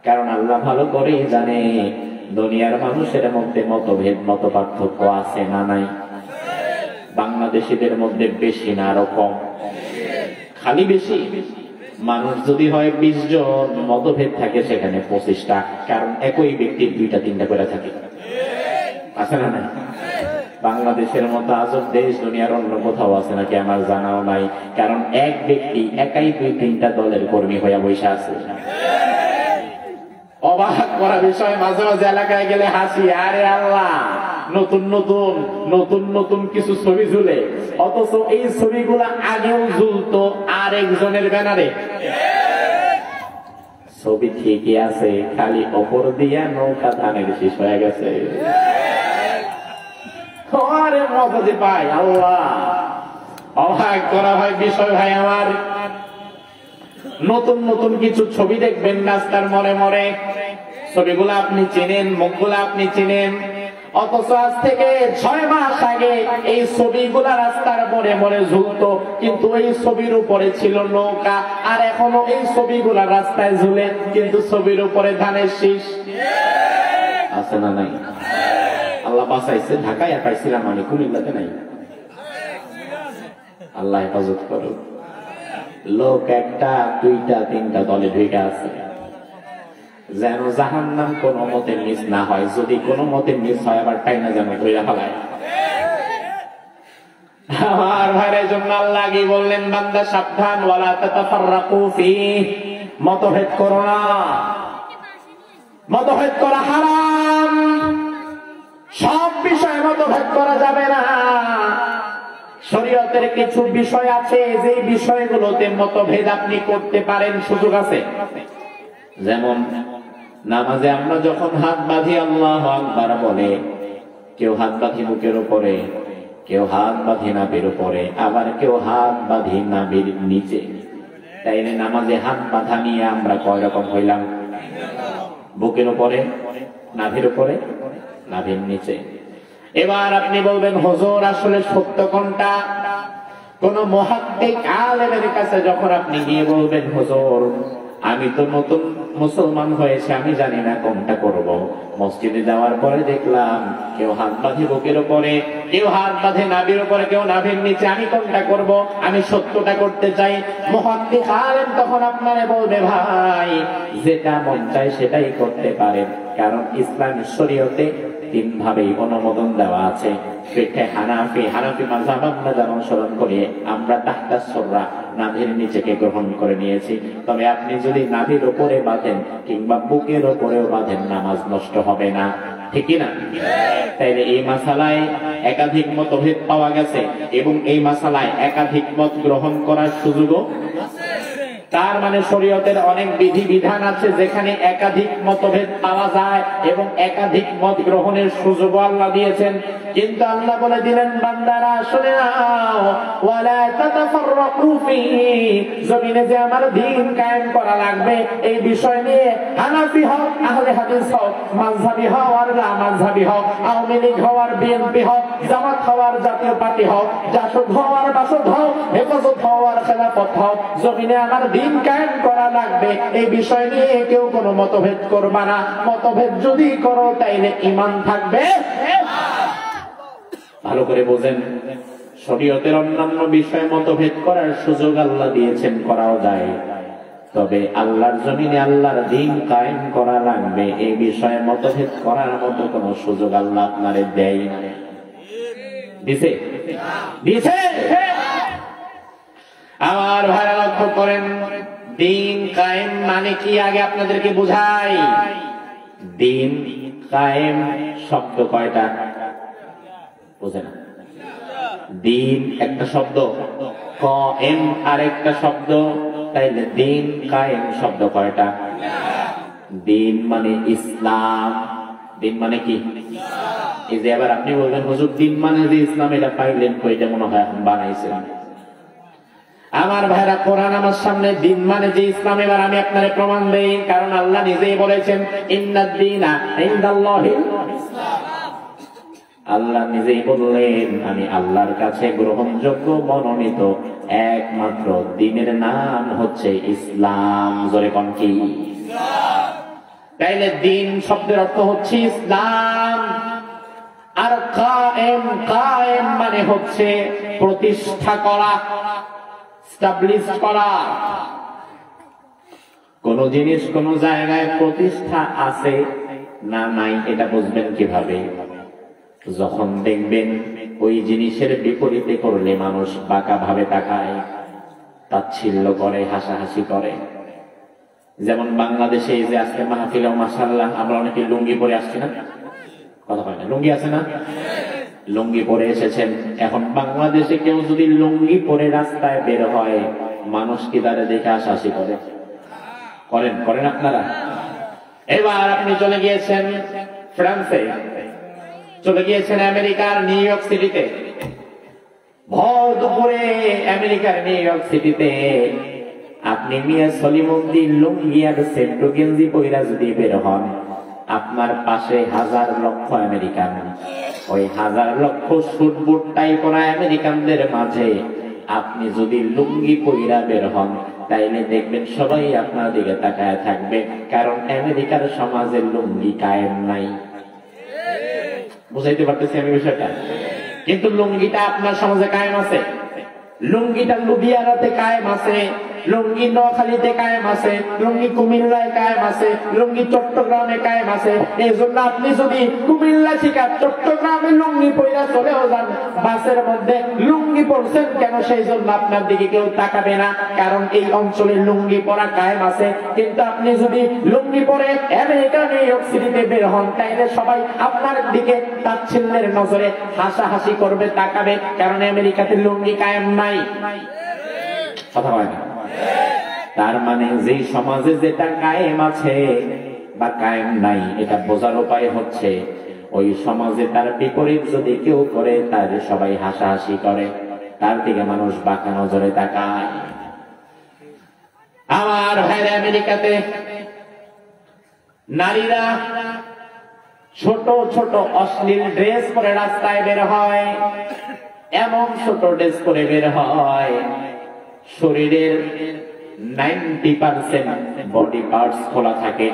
কারণ আল্লাহ ভালো করেই জানে দুনিয়ার মানুষের মধ্যে মতভেদ মত পার্থক্য আছে না নাই? বাংলাদেশিদের মধ্যে বেশি না আরো কম? খালি বেশি। মানুষ যদি হয় 20 জন, মতভেদ থাকে সেখানে 25টা। কারণ একই ব্যক্তির 2টা-3টা করে থাকে, আছে না নাই? বাংলাদেশের মতো আজব দেশ দুনিয়ার অন্য কোথাও আছে নাকি আমার জানাও নাই। কারণ এক ব্যক্তি একাই 2-3টা দলের কর্মী হইয়া বসে আছে। অবাক করা বিষয়, মাঝে মাঝে এলাকায় গেলে হাসি, আরে আল্লাহ, নতুন নতুন নতুন নতুন কিছু ছবি ঝুলে, অথচ এই ছবিগুলা আগেও ঝুলতো আরেকজনের ব্যানারে। ছবি ঠিকই আছে, খালি ওপর দিয়া নৌকা ধানের শেষ হয়ে গেছে। মজা যে পাই আল্লাহ, অবাক করা হয় বিষয় ভাই আমার। নতুন নতুন কিছু ছবি দেখবেন রাস্তার মরে মরে, ছবিগুলো আপনি চেনেন, মুখগুলো আপনি চেনেন, অথচ আজ থেকে 6 মাস আগে এই ছবিগুলা রাস্তার মরে মরে ঝুলতো, কিন্তু এই ছবির উপরে ছিল নৌকা। আর এখনো এই ছবিগুলা রাস্তায় ঝুলে, কিন্তু ছবির উপরে ধানের শীষ আছে না নাই? আল্লাহ বাঁচাইছে, ঢাকায় পাইছিলাম আমি, কুমিল্লাতে নাই। আল্লাহ হেফাজত করো। লোক 1টা 2টা 3টা দলে ঢুকে আছে, যেন জাহান্নাম কোন মতে মিস না হয়। যদি কোন মতে মিস হয় আবার টাইনা যেন ধরে ফেলায়। আমার ভাইয়ের জন্য আল্লাহ কি বললেন, বান্দা সাবধান, ওয়ালা তাতাফাররাকু ফীহি, মতভেদ করো না। মতভেদ করা হারাম, সব বিষয়ে মতভেদ করা যাবে না। শরীয়তের কিছু বিষয় আছে যে বিষয়গুলোতে মতভেদ আপনি করতে পারেন, সুযোগ আছে। যেমন নামাজে আমরা যখন হাত বাঁধি আল্লাহু আকবার বলে, কেউ হাত বাঁধি বুকের উপরে, কেউ হাত বাঁধি নাভির উপরে, আবার কেউ হাত বাঁধি নাভির নিচে। তাইলে নামাজে হাত বাঁধা নিয়ে আমরা কয় রকম হইলাম? বুকের উপরে, নাভির উপরে, নাভির নিচে। এবার আপনি বলবেন হুজুর আসলে সত্য কোনটা? কোন মুহাক্কিক আলেমের কাছে যখন আপনি গিয়ে বলবেন হুজুর আমি তো নতুন মুসলমান হয়েছে, আমি জানি না কোনটা করব, মসজিদে যাওয়ার পরে দেখলাম কেউ হাত বাঁধে বুকের উপরে, কেউ হাত বাঁধে নাভির উপরে, কেউ নাভির নিচে, আমি কোনটা করব? আমি সত্যটা করতে চাই। মুহাক্কিক আলেম তখন আপনারে বলবে ভাই যেটা মন চায় সেটাই করতে পারেন, কারণ ইসলামের শরীয়তে 3 ভাবেই অনুমোদন দেওয়া আছে। ফিকহে হানাফি, হানাফি মাযহাব আমরা যারা অনুসরণ করি, আমরা তাহতা সুররা নাভির নিচেকে গ্রহণ করে নিয়েছি। তবে আপনি যদি নাভির উপরে বাঁধেন কিংবা বুকের উপরেও বাঁধেন, নামাজ নষ্ট হবে না, ঠিক না? তাইলে এই মাসালায় একাধিক মতভেদ পাওয়া গেছে এবং এই মাসালায় একাধিক মত গ্রহণ করার সুযোগও আছে। তার মানে শরীয়তের অনেক বিধি বিধান আছে যেখানে একাধিক মতভেদ পাওয়া যায় এবং একাধিক মত গ্রহণের সুযোগ আল্লাহ দিয়েছেন। কিন্তু আল্লাহ বলে দিলেন বান্দারা শুনে নাও, ওয়ালা তাতাফাররাকু ফীহি, জমিনে যে আমার দ্বীন কায়েম করা লাগবে এই বিষয় নিয়ে হানাফি হও, আহলে হাদিস হও, মাযহাবী হও আর লা মাযহাবী হও, আওয়ামী লীগ হও আর বিএনপি হও, জামাত হও আর জাতীয় পার্টি হও, জাসদ হও আর বাসদ হও, হেফাজত হও আর খেলাফত হও, জমিনে আমার দ্বীন কায়েম করা লাগবে এই বিষয় নিয়ে কেউ কোনো মতভেদ করবা না। মতভেদ যদি করো তাইলে ঈমান থাকবে। ভালো করে বোঝেন, শরীয়তের অন্যান্য বিষয়ে মতভেদ করার সুযোগ আল্লাহ দিয়েছেন, করাও যায়। তবে আল্লাহর জমিনে আল্লাহর দ্বীন কায়েম করা লাগবে এই বিষয়ে মতভেদ করার মতো কোনো সুযোগ আল্লাহ আপনারে দেয় না। দিছে? দিছে? আমার ভাইরা লক্ষ্য করেন, দ্বীন কায়েম মানে কি আগে আপনাদেরকে বুঝাই। দ্বীন কায়েম শব্দ কয়টা? বুঝে না? দ্বীন একটা শব্দ, কায়েম আরেকটা শব্দ, তাইলে দ্বীন কায়েম শব্দ কয়টা? দ্বীন মানে ইসলাম। দ্বীন মানে কি? এই যে আবার আপনি বলবেন হুজুর দ্বীন মানে যে ইসলাম, এটা পাইলেন কইটা? মনে হয় এখন বানাইছেন। আমার ভাইরা কোরআন আমার সামনে দ্বীন মানে যে ইসলাম, এবার আমি আপনারে প্রমাণ দেই, কারণ আল্লাহ নিজেই বলেছেন ইন্নাদ দীনা ইনদাল্লাহিল ইসলাম। আল্লাহ নিজেই বললেন, আমি আল্লাহর কাছে গ্রহণযোগ্য মনোনীত একমাত্র দ্বীনের নাম হচ্ছে ইসলাম। জোরে কোন কি? তাইলে দ্বীন শব্দের অর্থ হচ্ছে ইসলাম। আর কায়েম মানে হচ্ছে প্রতিষ্ঠা করা, এস্টাবলিশ করা। কোন জিনিস কোন জায়গায় প্রতিষ্ঠা আছে না নাই এটা বুঝবেন কিভাবে? যখন দেখবেন ওই জিনিসের বিপরীতে করলে মানুষ বাঁকা ভাবে তাকায়, তাচ্ছিল্য করে, হাসাহাসি করে। যেমন বাংলাদেশে এই যে আজকে মাহফিলে মাশাআল্লাহ আমরা অনেকে লুঙ্গি পরে আসছি না? কথা হয় না? লুঙ্গি আছে না? লুঙ্গি পরে এসেছেন। এখন বাংলাদেশে কেউ যদি লুঙ্গি পরে রাস্তায় বের হয়, মানুষ কি তারে দেখে হাসাহাসি করে? করেন আপনারা? এবার আপনি চলে গিয়েছেন ফ্রান্সে, চলে গিয়েছেন আমেরিকার নিউ ইয়র্ক সিটিতে। ভর দুপুরে আমেরিকার নিউ ইয়র্ক সিটিতে আপনি মিয়া সলিমুদ্দি লুঙ্গি আর সেন্টো গেঞ্জি পইরা যদি বের হন, আপনার পাশে হাজার লক্ষ আমেরিকান, ওই হাজার লক্ষ সুট বুট টাই পরা আমেরিকানদের মাঝে আপনি যদি লুঙ্গি পইরা বের হন, তাইলে দেখবেন সবাই আপনার দিকে তাকায় থাকবে, কারণ আমেরিকার সমাজে লুঙ্গি কায়েম নাই। বুঝাইতে পারতেছি আমি বিষয়টা? কিন্তু লুঙ্গিটা আপনার সমাজে কায়েম আছে। লুঙ্গিটা লুধিয়ানাতে কায়েম আছে, লুঙ্গি নোয়াখালীতে কায়েম আছে, লুঙ্গি কুমিল্লায় কায়েম আছে, লুঙ্গি চট্টগ্রামে কায়েম আছে। এই জন্য আপনি যদি কুমিল্লা থেকে চট্টগ্রামে লুঙ্গি পইরা চলেও যান, বাসের মধ্যে লুঙ্গি পরছেন কেন সেই জন্য আপনার দিকে কেউ তাকাবে না, কারণ এই অঞ্চলে লুঙ্গি পরা কায়েম আছে। কিন্তু আপনি যদি লুঙ্গি পরে আমেরিকা নিউ ইয়র্ক সিটিতে বের হন, তাইলে সবাই আপনার দিকে তাচ্ছিল্যের নজরে হাসাহাসি করবে, তাকাবে, কারণ আমেরিকাতে লুঙ্গি কায়েম নাই। কথা হয় না? তার মানে যে সমাজে যেটা কায়েম আছে বা কায়েম নাই, এটা বোঝার উপায় হচ্ছে ওই সমাজে তার বিপরীত যদি কেউ করে, তার সবাই হাসাহাসি করে, তার দিকে মানুষ বাঁকা নজরে তাকায়। আমার ভাইরা, আমেরিকাতে নারীরা ছোট ছোট অশ্লীল ড্রেস পরে রাস্তায় বের হয়, এমন ছোট ড্রেস পরে বের হয় শরীরের 90% বডি পার্টস খোলা থাকে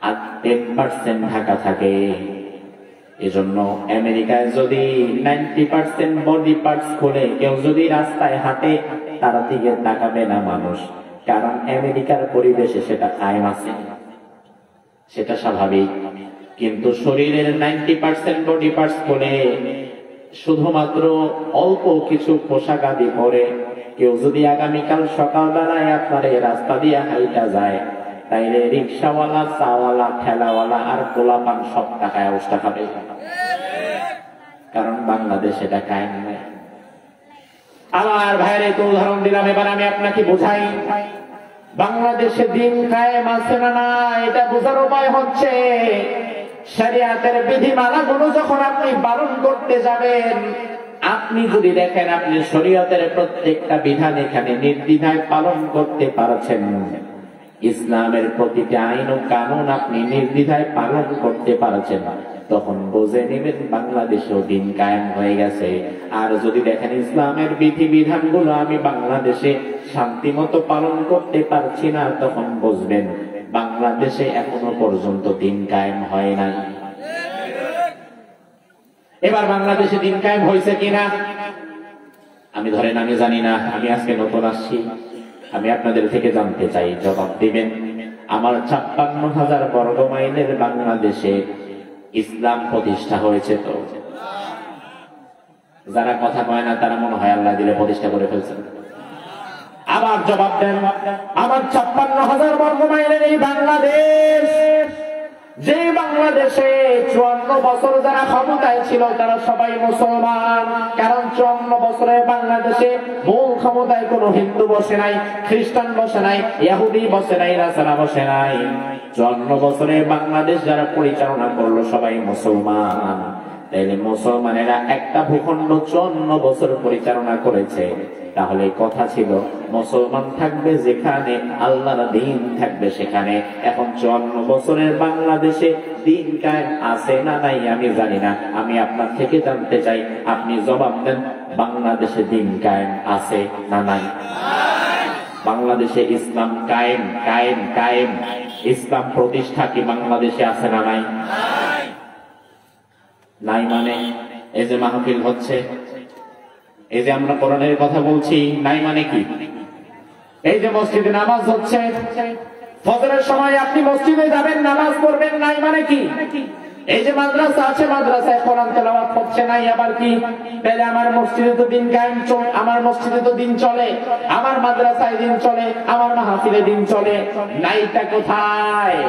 আর 10% ঢাকা থাকে। এজন্য আমেরিকায় যদি 90% বডি পার্টস খোলে, কেউ যদি রাস্তায় হাঁটে, তার দিকে তাকাবে না মানুষ, কারণ আমেরিকার পরিবেশে সেটা কায়েম আছে, সেটা স্বাভাবিক। কিন্তু শরীরের 90% বডি পার্টস খোলে, শুধুমাত্র অল্প কিছু পোশাক আদি পরে কেউ যদি আগামীকাল সকালবেলায় আপনার এই রাস্তা দিয়ে হাইটা যায়, তাইলে রিক্সাওয়ালা, চাওয়ালা, ঠেলাওয়ালা আর পোলাপান সব টাকায় অবস্থা খাবে, কারণ বাংলাদেশ এটা কায়েম নাই। আমার ভাইরে তো উদাহরণ দিলাম, এবার আমি আপনাকে বোঝাই বাংলাদেশে দিন কায়েম আছে না না, এটা বোঝার উপায় হচ্ছে শরিয়াতের বিধিমালাগুলো যখন আপনি পালন করতে যাবেন, আপনি যদি দেখেন আপনি শরীয়তের প্রত্যেকটা বিধান এখানে নির্দ্বিধায় পালন করতে পারছেন, ইসলামের প্রতিটা আইন ও কানুন আপনি নির্দ্বিধায় পালন করতে পারছেন, তখন বুঝে নেবেন বাংলাদেশেও দিন কায়েম হয়ে গেছে। আর যদি দেখেন ইসলামের বিধিবিধানগুলো আমি বাংলাদেশে শান্তিমতো পালন করতে পারছি না, তখন বুঝবেন বাংলাদেশে এখনো পর্যন্ত দিন কায়েম হয় নাই। এবার বাংলাদেশে দিন কায়েম হয়েছে কিনা আমি ধরেন আমি জানি না, আমি আজকে নতুন আসছি, আমি আপনাদের থেকে জানতে চাই, জবাব দিবেন। আমার ৫৬,০০০ বর্গ মাইলের বাংলাদেশে ইসলাম প্রতিষ্ঠা হয়েছে তো? যারা কথা কয় না তারা মনে হয় আল্লাহ দিলে প্রতিষ্ঠা করে ফেলছেন। আবার জবাব দেন, আমার ৫৬,০০০ বর্গ মাইলের এই বাংলাদেশ, যে বাংলাদেশে ৫৪ বছর যারা ক্ষমতায় ছিল তারা সবাই মুসলমান, কারণ ৫৪ বছরে বাংলাদেশে মূল ক্ষমতায় কোনো হিন্দু বসে নাই, খ্রিস্টান বসে নাই, ইহুদি বসে নাই, নাসারা বসে নাই। ৫৪ বছরে বাংলাদেশ যারা পরিচালনা করলো সবাই মুসলমান। তাইলে মুসলমানেরা একটা ভূখণ্ড 54 বছর পরিচালনা করেছে, তাহলে কথা ছিল মুসলমান থাকবে যেখানে, আল্লাহর দিন থাকবে সেখানে। এখন 54 বছরের বাংলাদেশে দিন কায়েম আছে না নাই আমি জানি না, আমি আপনার থেকে জানতে চাই, আপনি জবাব দেন, বাংলাদেশে দিন কায়েম আছে না নাই? বাংলাদেশে ইসলাম কায়েম কায়েম কায়েম, ইসলাম প্রতিষ্ঠা কি বাংলাদেশে আছে না নাই? নাই মানে এই যে মাহফিল হচ্ছে, এই যে আমরা কোরআনের কথা বলছি, নাই মানে কি? এই যে মসজিদে নামাজ হচ্ছে, ফজরের সময় আপনি মসজিদে যাবেন, নামাজ পড়বেন, নাই মানে কি? এই যে মাদ্রাসা আছে, মাদ্রাসায় কোরআন তেলাওয়াত হচ্ছে, নাই আবার কি? তাহলে আমার মসজিদে তো দিন কায়েম চলে, আমার মসজিদে তো দিন চলে, আমার মাদ্রাসায় দিন চলে, আমার মাহফিলে দিন চলে, নাইটা কোথায়?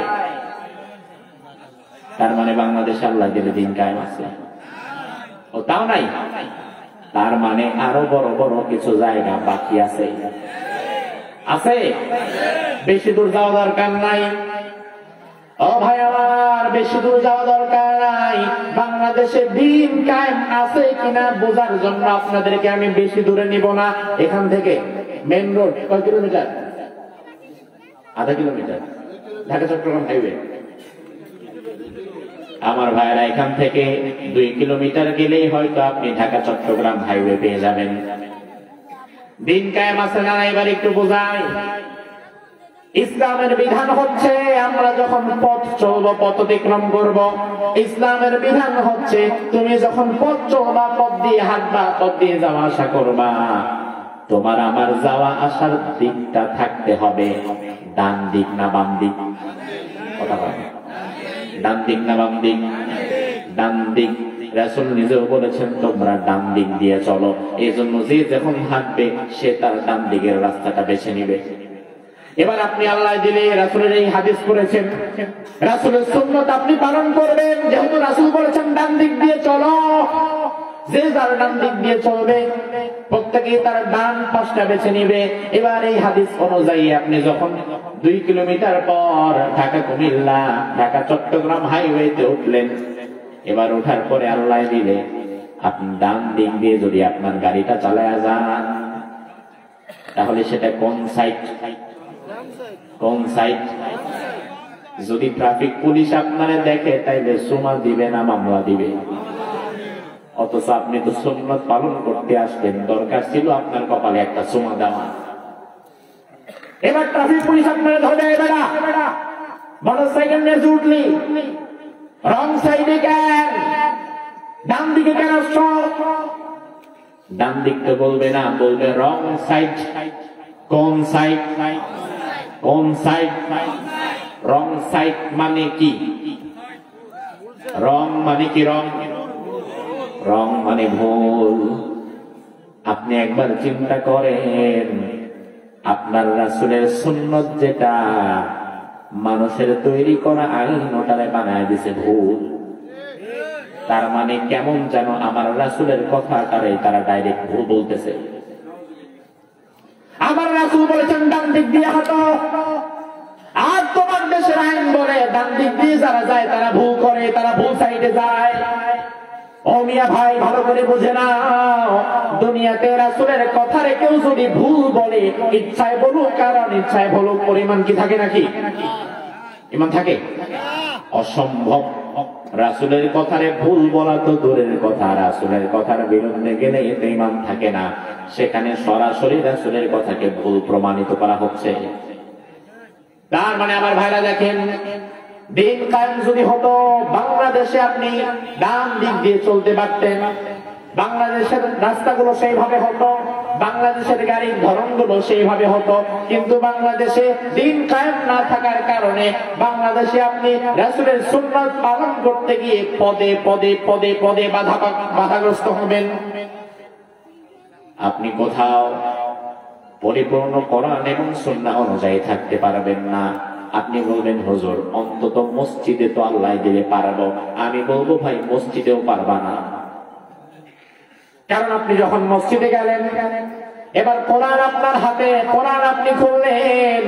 তার মানে বাংলাদেশে আল্লাহ দিলে দিন কায়েম আছে, ও তাও নাই। তার মানে আরো বড় বড় কিছু জায়গা বাকি আছে, আছে। বেশি দূর যাওয়া দরকার নাই, ও ভাই আমার, বেশি দূর যাওয়া দরকার নাই। বাংলাদেশে দিন কায়েম আছে কিনা বোঝার জন্য আপনাদেরকে আমি বেশি দূরে নিব না। এখান থেকে মেন রোড কয় কিলোমিটার? আধা কিলোমিটার, ঢাকা চট্টগ্রাম হাইওয়ে। আমার ভাইরা এখান থেকে 2 কিলোমিটার গেলেই হয়তো আপনি ঢাকা চট্টগ্রাম হাইওয়ে পেয়ে যাবেন। দিন কায়েম আছে না? এবার একটু বোঝাই। ইসলামের বিধান হচ্ছে আমরা যখন পথ চলবো, পথ অতিক্রম করবো, ইসলামের বিধান হচ্ছে তুমি যখন পথ চলবা, পথ দিয়ে হাঁটবা, পথ দিয়ে যাওয়া আসা করবা, তোমার আমার যাওয়া আসার দিকটা থাকতে হবে ডান দিক না বাম দিক? কথা বলে, ডান দিক না বাম দিক? ডান দিক। রাসূল নিজেও বলেছেন তোমরা ডান দিক দিয়ে চলো। এই জন্য যে যখন হাঁটবে সে তার ডান দিকের রাস্তাটা বেছে নিবে। এবার আপনি আল্লাহ দিলে রাসূলের এই হাদিস করেছেন, রাসূলের সুন্নাত আপনি পালন করবেন। যেহেতু রাসূল বলেছেন ডান দিক দিয়ে চলো, যে যার ডান দিক দিয়ে চলবে প্রত্যেকে তার ডান পাশটা বেছে নিবে। এবার এই হাদিস অনুযায়ী আপনি যখন 2 কিলোমিটার পর ঢাকা কুমিল্লা, ঢাকা চট্টগ্রাম হাইওয়েতে উঠলেন, এবার ওঠার পরে আল্লাহ দিলে আপনি ডান দিক দিয়ে যদি আপনার গাড়িটা চালায়া যান, তাহলে সেটা কোন সাইড? কোন সাইড? যদি ট্রাফিক পুলিশ আপনারে দেখে তাইলে সুমা দিবে না মামলা দিবে? অথচ আপনি তো সুন্নাত পালন করতে আসবেন, দরকার ছিল আপনার কপালে একটা সুমা দেওয়া। এবার ট্রাফিক পুলিশ আপনারা ধরে, বেড়া মোটরসাইকেল নিয়ে উঠলি, রং সাইডে কেন, ডান দিকে কেন আসছো? ডান দিকটা বলবে না, বলবে রং সাইড। কোন সাইড? কোন সাইড? রং সাইড মানে কি? রং মানে কি? রং, রং মানে ভুল। আপনি একবার চিন্তা করেন, আপনার রাসূলের সুন্নাত যেটা মানুষের তৈরি করা আইন, ওটারে বানায় দিছে ভুল। তার মানে কেমন যেন আমার রাসূলের কথাটারে তারা ডাইরেক্ট ভুল বলতেছে। আমার রাসূল বলেছেন ডান দিক দিয়ে হাঁটো, আর তোমার দেশের আইন বলে ডান দিক দিয়ে যারা যায় তারা ভুল করে, তারা ভুল সাইডে যায়। ও মিয়া ভাই, ভালো করে বুঝে নাও, দুনিয়াতে রাসূলের কথারে কেউ যদি ভুল বলে, ইচ্ছায় বলুক কারণ ইচ্ছায় বলুক, পরিমাণ কি থাকে নাকি? ইমান থাকে? অসম্ভব। রাসূলের কথারে ভুল বলা তো দূরের কথা, রাসূলের কথার বিরুদ্ধে গেলে এতে ইমান থাকে না। সেখানে সরাসরি রাসূলের কথাকে ভুল প্রমাণিত করা হচ্ছে। তার মানে আমার ভাইরা দেখেন, দিন কায়েম যদি হতো, বাংলাদেশে আপনি ডান দিক দিয়ে চলতে পারতেন, বাংলাদেশের রাস্তাগুলো সেইভাবে হতো, বাংলাদেশের গাড়ির ধরনগুলো সেইভাবে হতো। কিন্তু বাংলাদেশে দিন কায়েম না থাকার কারণে বাংলাদেশে আপনি রাসূলের সুন্নাত পালন করতে গিয়ে পদে পদে পদে পদে বাধাগ্রস্ত হবেন। আপনি কোথাও পরিপূর্ণ কোরআন এবং সুন্নাহ অনুযায়ী থাকতে পারবেন না। আপনি বলবেন হুজুর অন্তত মসজিদে তো আল্লাহ দিলে পারবো। আমি বলবো ভাই মসজিদেও পারবা না। কারণ আপনি যখন মসজিদে গেলেন, এবার কোরআন আপনার হাতে, কোরআন আপনি খুললেন,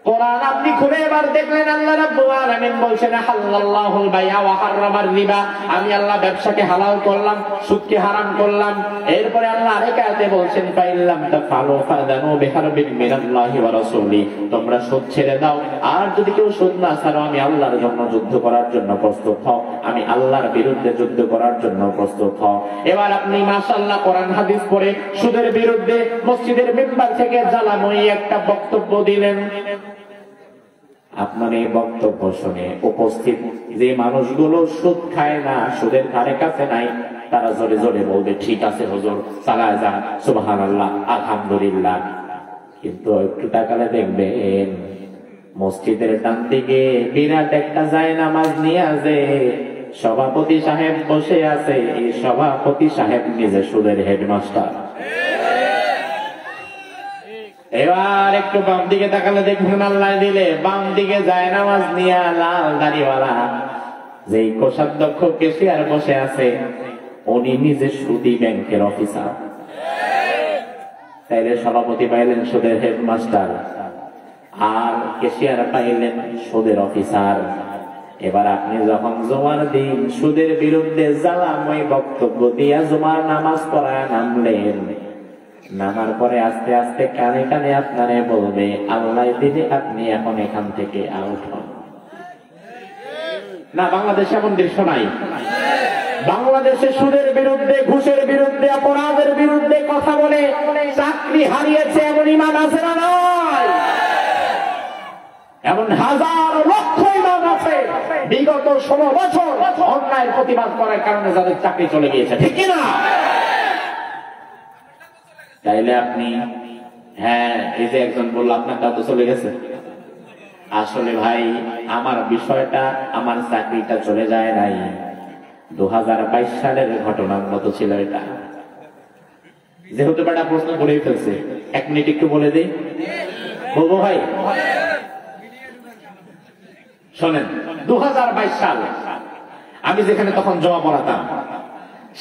কোরআন আপনি খুলে এবার দেখলেন আল্লাহ রাব্বুল আলামিন বলছেন হালাল্লাহুল বাইআ ওয়া হারামার রিবা, আমি আল্লাহ ব্যবসাকে হালাল করলাম, সুদকে হারাম করলাম। এরপরে আল্লাহ আরেক আয়াতে বলছেন ফাইল্লাম তাফআলু ফাযানু বিহারবিন মিনাল্লাহি ওয়া রাসূলি, তোমরা সুদ ছেড়ে দাও, আর যদি কেউ সুদ না ছাড়ো আমি আল্লাহর জন্য যুদ্ধ করার জন্য প্রস্তুত হও, আমি আল্লাহর বিরুদ্ধে যুদ্ধ করার জন্য প্রস্তুত হও। এবার আপনি মাশাআল্লাহ কোরআন হাদিস পড়ে সুদের বিরুদ্ধে মসজিদের মিম্বার থেকে জ্বালাময়ী একটা বক্তব্য দিলেন। আপনার এই বক্তব্য শুনে উপস্থিত যে মানুষগুলো সুদ খায় না, সুদের ধারে কাছে নাই, তারা জোরে জোরে বলবে ঠিক আছে হুজুর, চালায় যান, সুবহানাল্লাহ, আলহামদুলিল্লাহ। কিন্তু একটু তাকালে দেখবেন মসজিদের ডান দিকে বিরাট একটা জায়নামাজ নিয়ে আসে সভাপতি সাহেব বসে আছে। এই সভাপতি সাহেব নিজে সুদের হেডমাস্টার। এবার একটু বাম দিকে তাকালে দেখবেন আল্লাহ দিলে বাম দিকে জায়নামাজ নিয়ে লাল দাড়িওয়ালা যেই কোষাধ্যক্ষ কেশিয়ার বসে আছে, উনি নিজে সুদী ব্যাংকের অফিসার। তাইলে সভাপতি পাইলেন সুদের হেডমাস্টার, আর কেশিয়ার পাইলেন সুদের অফিসার। এবার আপনি যখন জুমার দিন সুদের বিরুদ্ধে জ্বালাময় বক্তব্য দিয়া জুমার নামাজ পড়ায় নামলেন, নামার পরে আস্তে আস্তে কানে কানে আপনারে বলবে আল্লাহ দিনে আপনি এখন এখান থেকে আউট হন। না, বাংলাদেশে এমন দৃশ্য নাই। বাংলাদেশে সুদের বিরুদ্ধে, ঘুষের বিরুদ্ধে, অপরাধের বিরুদ্ধে কথা বলে চাকরি হারিয়েছে এমন ইমাম আছে না নয়? এমন হাজার লক্ষ ইমাম আছে বিগত 16 বছর অন্যায়ের প্রতিবাদ করার কারণে যাদের চাকরি চলে গিয়েছে, ঠিক কিনা? তাইলে আপনি, হ্যাঁ, এই যে একজন বলল আপনার তা তো চলে গেছে, আসলে ভাই আমার বিষয়টা, আমার চাকরিটা চলে যায় নাই, 2022 সালের ঘটনার মতো ছিল এটা। যেহেতু বেটা প্রশ্ন করেই ফেলছে, 1 মিনিট একটু বলে দিই, বলবো ভাই? শোনেন, 2022 সাল আমি যেখানে তখন জমা পড়াতাম,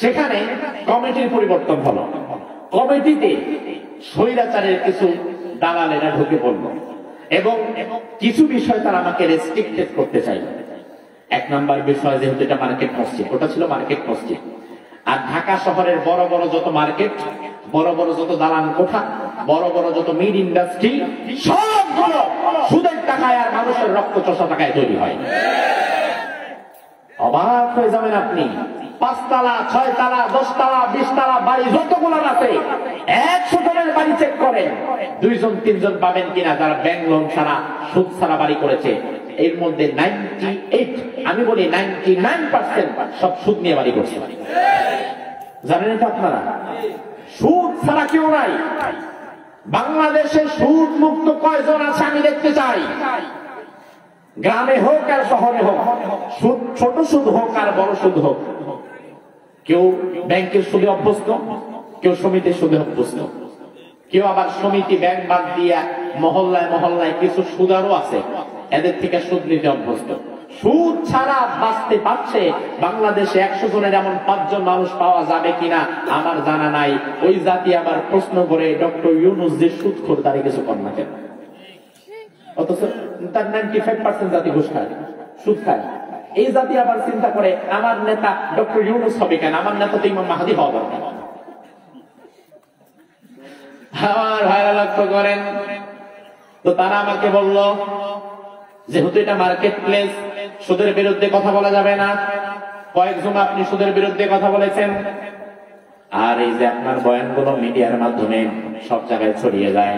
সেখানে কমিটির পরিবর্তন হলো। কমিটিতে স্বৈরাচারের কিছু দালালেরা ঢুকে পড়ল এবং কিছু বিষয় তারা আমাকে রেস্ট্রিক্টেড করতে চাইল। 1 নম্বর বিষয়, যেহেতু এটা মার্কেট মসজিদ, ওটা ছিল মার্কেট মসজিদ, আর ঢাকা শহরের বড় বড় যত মার্কেট, বড় বড় যত দালান কোঠা, বড় বড় যত মিড ইন্ডাস্ট্রি, সবগুলো সুদের টাকায় আর মানুষের রক্ত চষা টাকায় তৈরি হয়। অবাক হয়ে যাবেন আপনি, 5 তলা, 6 তলা, 10 তলা, 20 তলা বাড়ি যতগুলো আছে, 100 জনের বাড়ি চেক করেন, 2 জন 3 জন পাবেন কিনা যারা ব্যাংক লোন ছাড়া, সুদ ছাড়া বাড়ি করেছে। এর মধ্যে 98, আমি বলি 99% সব সুদ নিয়ে বাড়ি করছে। জানেন এটা আপনারা? সুদ ছাড়া কেউ নাই। বাংলাদেশে সুদ মুক্ত কয়জন আছে আমি দেখতে চাই। গ্রামে হোক আর শহরে হোক, সুদ, ছোট সুদ হোক আর বড় সুদ হোক, কেউ ব্যাংকের সুদে অভ্যস্ত, কেউ সমিতির সুদে অভ্যস্ত, কেউ আবার সমিতি ব্যাংক বাদ দিয়া মহল্লায় মহল্লায় কিছু সুদারও আছে, এদের থেকে সুদ নিতে অভ্যস্ত। সুদ ছাড়া বাঁচতে পারছে বাংলাদেশে 100 জনের এমন 5 জন মানুষ পাওয়া যাবে কিনা আমার জানা নাই। ওই জাতি আবার প্রশ্ন করে ডক্টর ইউনূস যে সুদখোর, তারে কিছু কর না কেন? অথচ তার 95% জাতি ঘুষ খায়, সুদ খায়। এই জাতি আবার চিন্তা করে আমার নেতা ডক্টর ইউনূস হবে কেন, আমার নেতা তো ইমাম মাহদী হওয়া দরকার। আমার ভাইরা লক্ষ্য করেন তো, তারা আমাকে বলল যেহেতু এটা মার্কেট প্লেস, সুদের বিরুদ্ধে কথা বলা যাবে না। কয়েক জুমা আপনি সুদের বিরুদ্ধে কথা বলেছেন, আর এই যে আপনার বয়ানগুলো মিডিয়ার মাধ্যমে সব জায়গায় ছড়িয়ে যায়,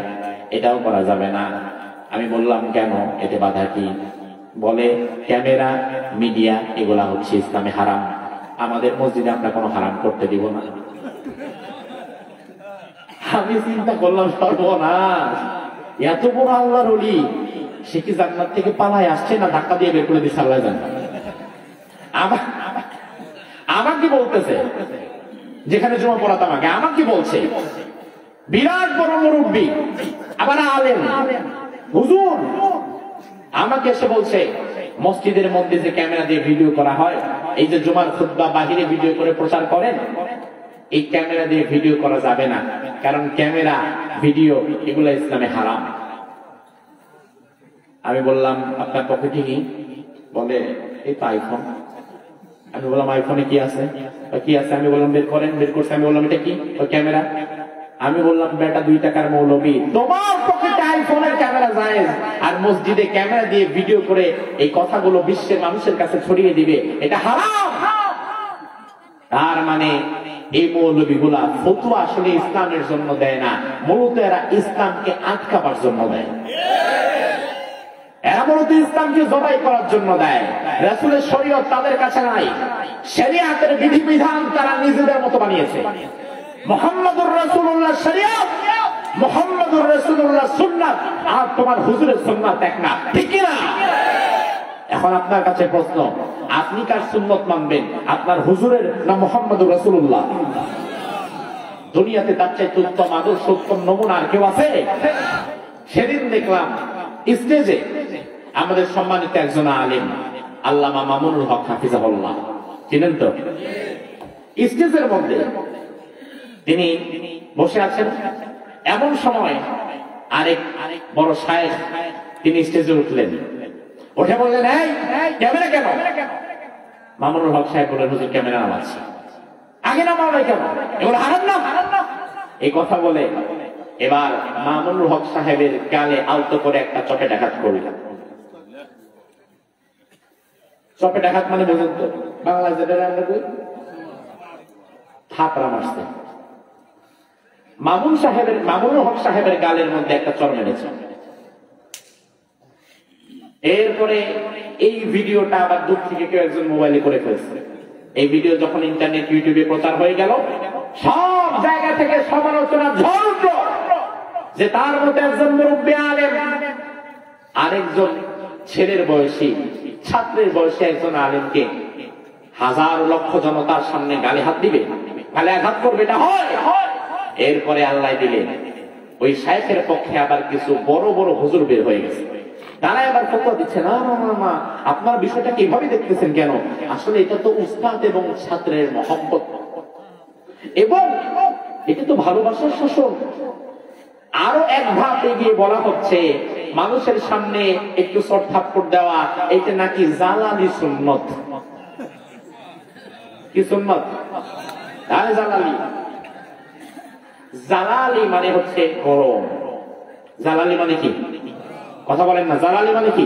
এটাও করা যাবে না। আমি বললাম কেন, এতে বাধা কি? বলে ক্যামেরা, মিডিয়া এগুলা হচ্ছে ইসলামে হারাম, আমাদের মসজিদে আমরা কোনো হারাম করতে দিব না। আমি চিন্তা করলাম সর্বনাশ, এত বড় আল্লাহর ওলি, সে কি জান্নাত থেকে পালায় আসছে না ধাক্কা দিয়ে বের করে দিচ্ছে আল্লাহ জানে। আমাকে বলতেছে, যেখানে জমা পড়াতাম আগে, আমাকে বলছে বিরাট বড় মুরব্বী, আবার আলেম হুজুর, আমাকে এসে বলছে মসজিদের মধ্যে যে ক্যামেরা দিয়ে ভিডিও করা হয়, এই যে জুমার খুতবা বাহিরে ভিডিও করে প্রচার করেন, এই ক্যামেরা দিয়ে ভিডিও করা যাবে না, কারণ ক্যামেরা, ভিডিও এগুলো ইসলামে হারাম। আমি বললাম আপনার পকেটে কি? বলে এই তো আইফোন। আমি বললাম আইফোনে কি আছে? কি আছে? আমি বললাম বের করেন। বের করছে। আমি বললাম এটা কি? ওই ক্যামেরা। আমি বললাম বেটা 2 টাকার মৌলবি, তোমার পকেটে আইফোনের ক্যামেরা যায় আর মসজিদে ক্যামেরা দিয়ে ভিডিও করে এই কথাগুলো বিশ্বের মানুষের কাছে ছড়িয়ে দিবে, এটা হারাম। তার মানে এই মৌলবীগুলা ফতোয়া আসলে ইসলামের জন্য দেয় না, মূলত এরা ইসলামকে আটকাবার জন্য দেয়। এরা মূলত ইসলামকে জবাই করার জন্য দেয়। রাসূলের শরীয়ত তাদের কাছে নাই, শরীয়তের বিধিবিধান তারা নিজেদের মতো বানিয়েছে। মুহাম্মদুর রাসূলুল্লাহ শরীয়ত, মুহাম্মদুর রাসূলুল্লাহ সুন্নাত আর তোমার হুজুরের সুন্নাত এক না, ঠিক কি না? এখন আপনার কাছে প্রশ্ন, আপনি কার সুন্নত মানবেন, আপনার হুজুরের না মুহাম্মদুর রাসূলুল্লাহ? দুনিয়াতে তার চাইতে উত্তম আদর্শ, উত্তম নমুনা আর কেউ আছে? সেদিন দেখলাম স্টেজে আমাদের সম্মানিত একজন আলেম আল্লামা মামুনুল হক হাফিজাহুল্লাহ, চিনেন তো? স্টেজের মধ্যে তিনি বসে আছেন, এমন সময় আরেক বড় শায়েখ তিনি স্টেজে উঠলেন, উঠে বললেন এই ক্যামেরা কেন? মামুনুল হক সাহেব বললেন হুজুর ক্যামেরা নামাচ্ছি। আগে নামাও নাই কেন? এগুলো হারাম না? এই কথা বলে এবার মামুনুল হক সাহেবের গালে আলতো করে একটা চপেটাঘাত করলেন। চপেটাঘাত মানে বুঝুন তো, বাংলা যেটা আমরা কই থাপড়া মারছে। মামুনুল হক সাহেবের গালের মধ্যে একটা চর মেরেছে। এরপরে এই ভিডিওটা আবার দূর থেকে কেউ একজন মোবাইলে করে ফেলছে। এই ভিডিও যখন ইন্টারনেট ইউটিউবে প্রচার হয়ে গেল, সব জায়গা থেকে সমালোচনা ঝড় উঠল যে তার মতো একজন মুরব্বী আলেম আরেকজন ছেলের বয়সী, ছাত্রের বয়সী একজন আলেমকে হাজার লক্ষ জনতার সামনে গালে হাত দিবে, গালে আঘাত করবে, এটা হয়? এরপরে আল্লাহ দিলেন ওই শাইখের পক্ষে আবার কিছু বড় বড় হুজুর বের হয়ে গেছে। তারা এবার ফতোয়া দিচ্ছে, না না না না, আপনার বিষয়টা কিভাবে দেখতেছেন কেন? আসলে এটা তো উস্তাদ এবং ছাত্রের মহব্বত, এবং এটা তো ভালোবাসার শাসন। আরো এক ধাপ এগিয়ে বলা হচ্ছে মানুষের সামনে একটু চড় থাপ্পড় দেওয়া, এটা নাকি জালালি সুন্নত। কি সুন্নত? জালালি। জালালি মানে হচ্ছে গরম। জালালি মানে কি? কথা বলেন না, জালালি মানে কি?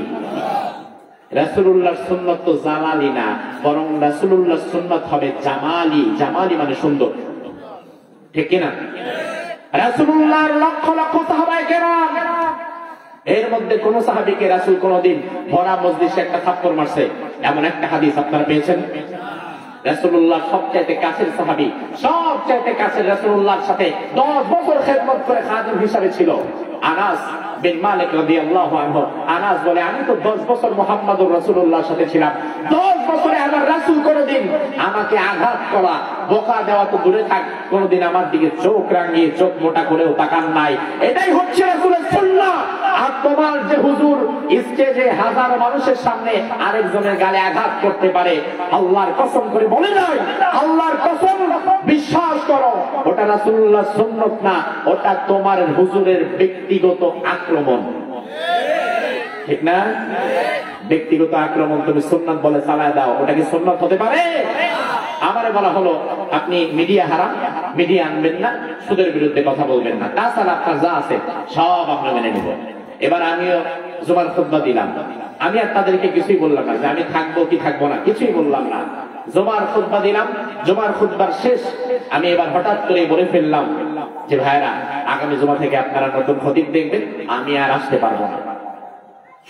রাসূলুল্লাহর সুন্নাত তো জালালি না, বরং রাসূলুল্লাহর সুন্নাত হবে জামালি। জামালি মানে সুন্দর, ঠিক কি না? রাসূলুল্লাহর লক্ষ লক্ষ সাহাবায়ে কেরাম, এর মধ্যে কোন সাহাবীকে রাসূল কোনদিন ভরা মজলিসে একটা থাপ্পড় মারছে এমন একটা হাদিস আপনারা পেয়েছেন? রাসূলুল্লাহ সবচাইতে কাছের সাহাবী, সবচাইতে কাছের রাসূলুল্লাহর সাথে 10 বছর খেদমত করে খাদিম হিসাবে ছিল আনাস বিন মালিক রাদিয়াল্লাহু আনহু। আনাস বলে আমি তো 10 বছর মুহাম্মদুর রাসূলুল্লাহর সাথে ছিলাম, 10 বছরে আমার রাসূল কোনদিন আমাকে আঘাত করা, বকা দেওয়া তো দূরে থাক, কোনদিন আমার দিকে চোখ রাঙিয়ে চোখ মোটা করেও তাকান নাই। এটাই হচ্ছে রাসূলের সুন্নাহ। আর তোমার যে হুজুর স্টেজে হাজার মানুষের সামনে আরেকজনের গালে আঘাত করতে পারে, আল্লাহর কসম করে বলে নাই, আল্লাহর কসম বিশ্বাস করো ওটা রাসূলুল্লাহর সুন্নাত না, ওটা তোমার হুজুরের ব্যক্তিগত আক্রমণ, ঠিক না? ব্যক্তিগত আক্রমণ তুমি সুন্নাত বলে চালায় দাও, ওটা কি সুন্নাত হতে পারে? আমারে বলা হলো আপনি মিডিয়া হারাম, মিডিয়া আনবেন না, সুদের বিরুদ্ধে কথা বলবেন না, তাছাড়া আপনার যা আছে সব আমরা মেনে নেব। এবার আমিও জুমার খুতবা দিলাম, আমি আর তাদেরকে কিছুই বললাম না যে আমি থাকবো কি থাকবো না, কিছুই বললাম না। জুমার খুতবা দিলাম, জুমার খুতবার শেষ আমি এবার হঠাৎ করে বলে ফেললাম যে ভাইরা আগামী জুমা থেকে আপনারা নতুন খতিব দেখবেন, আমি আর আসতে পারবো না।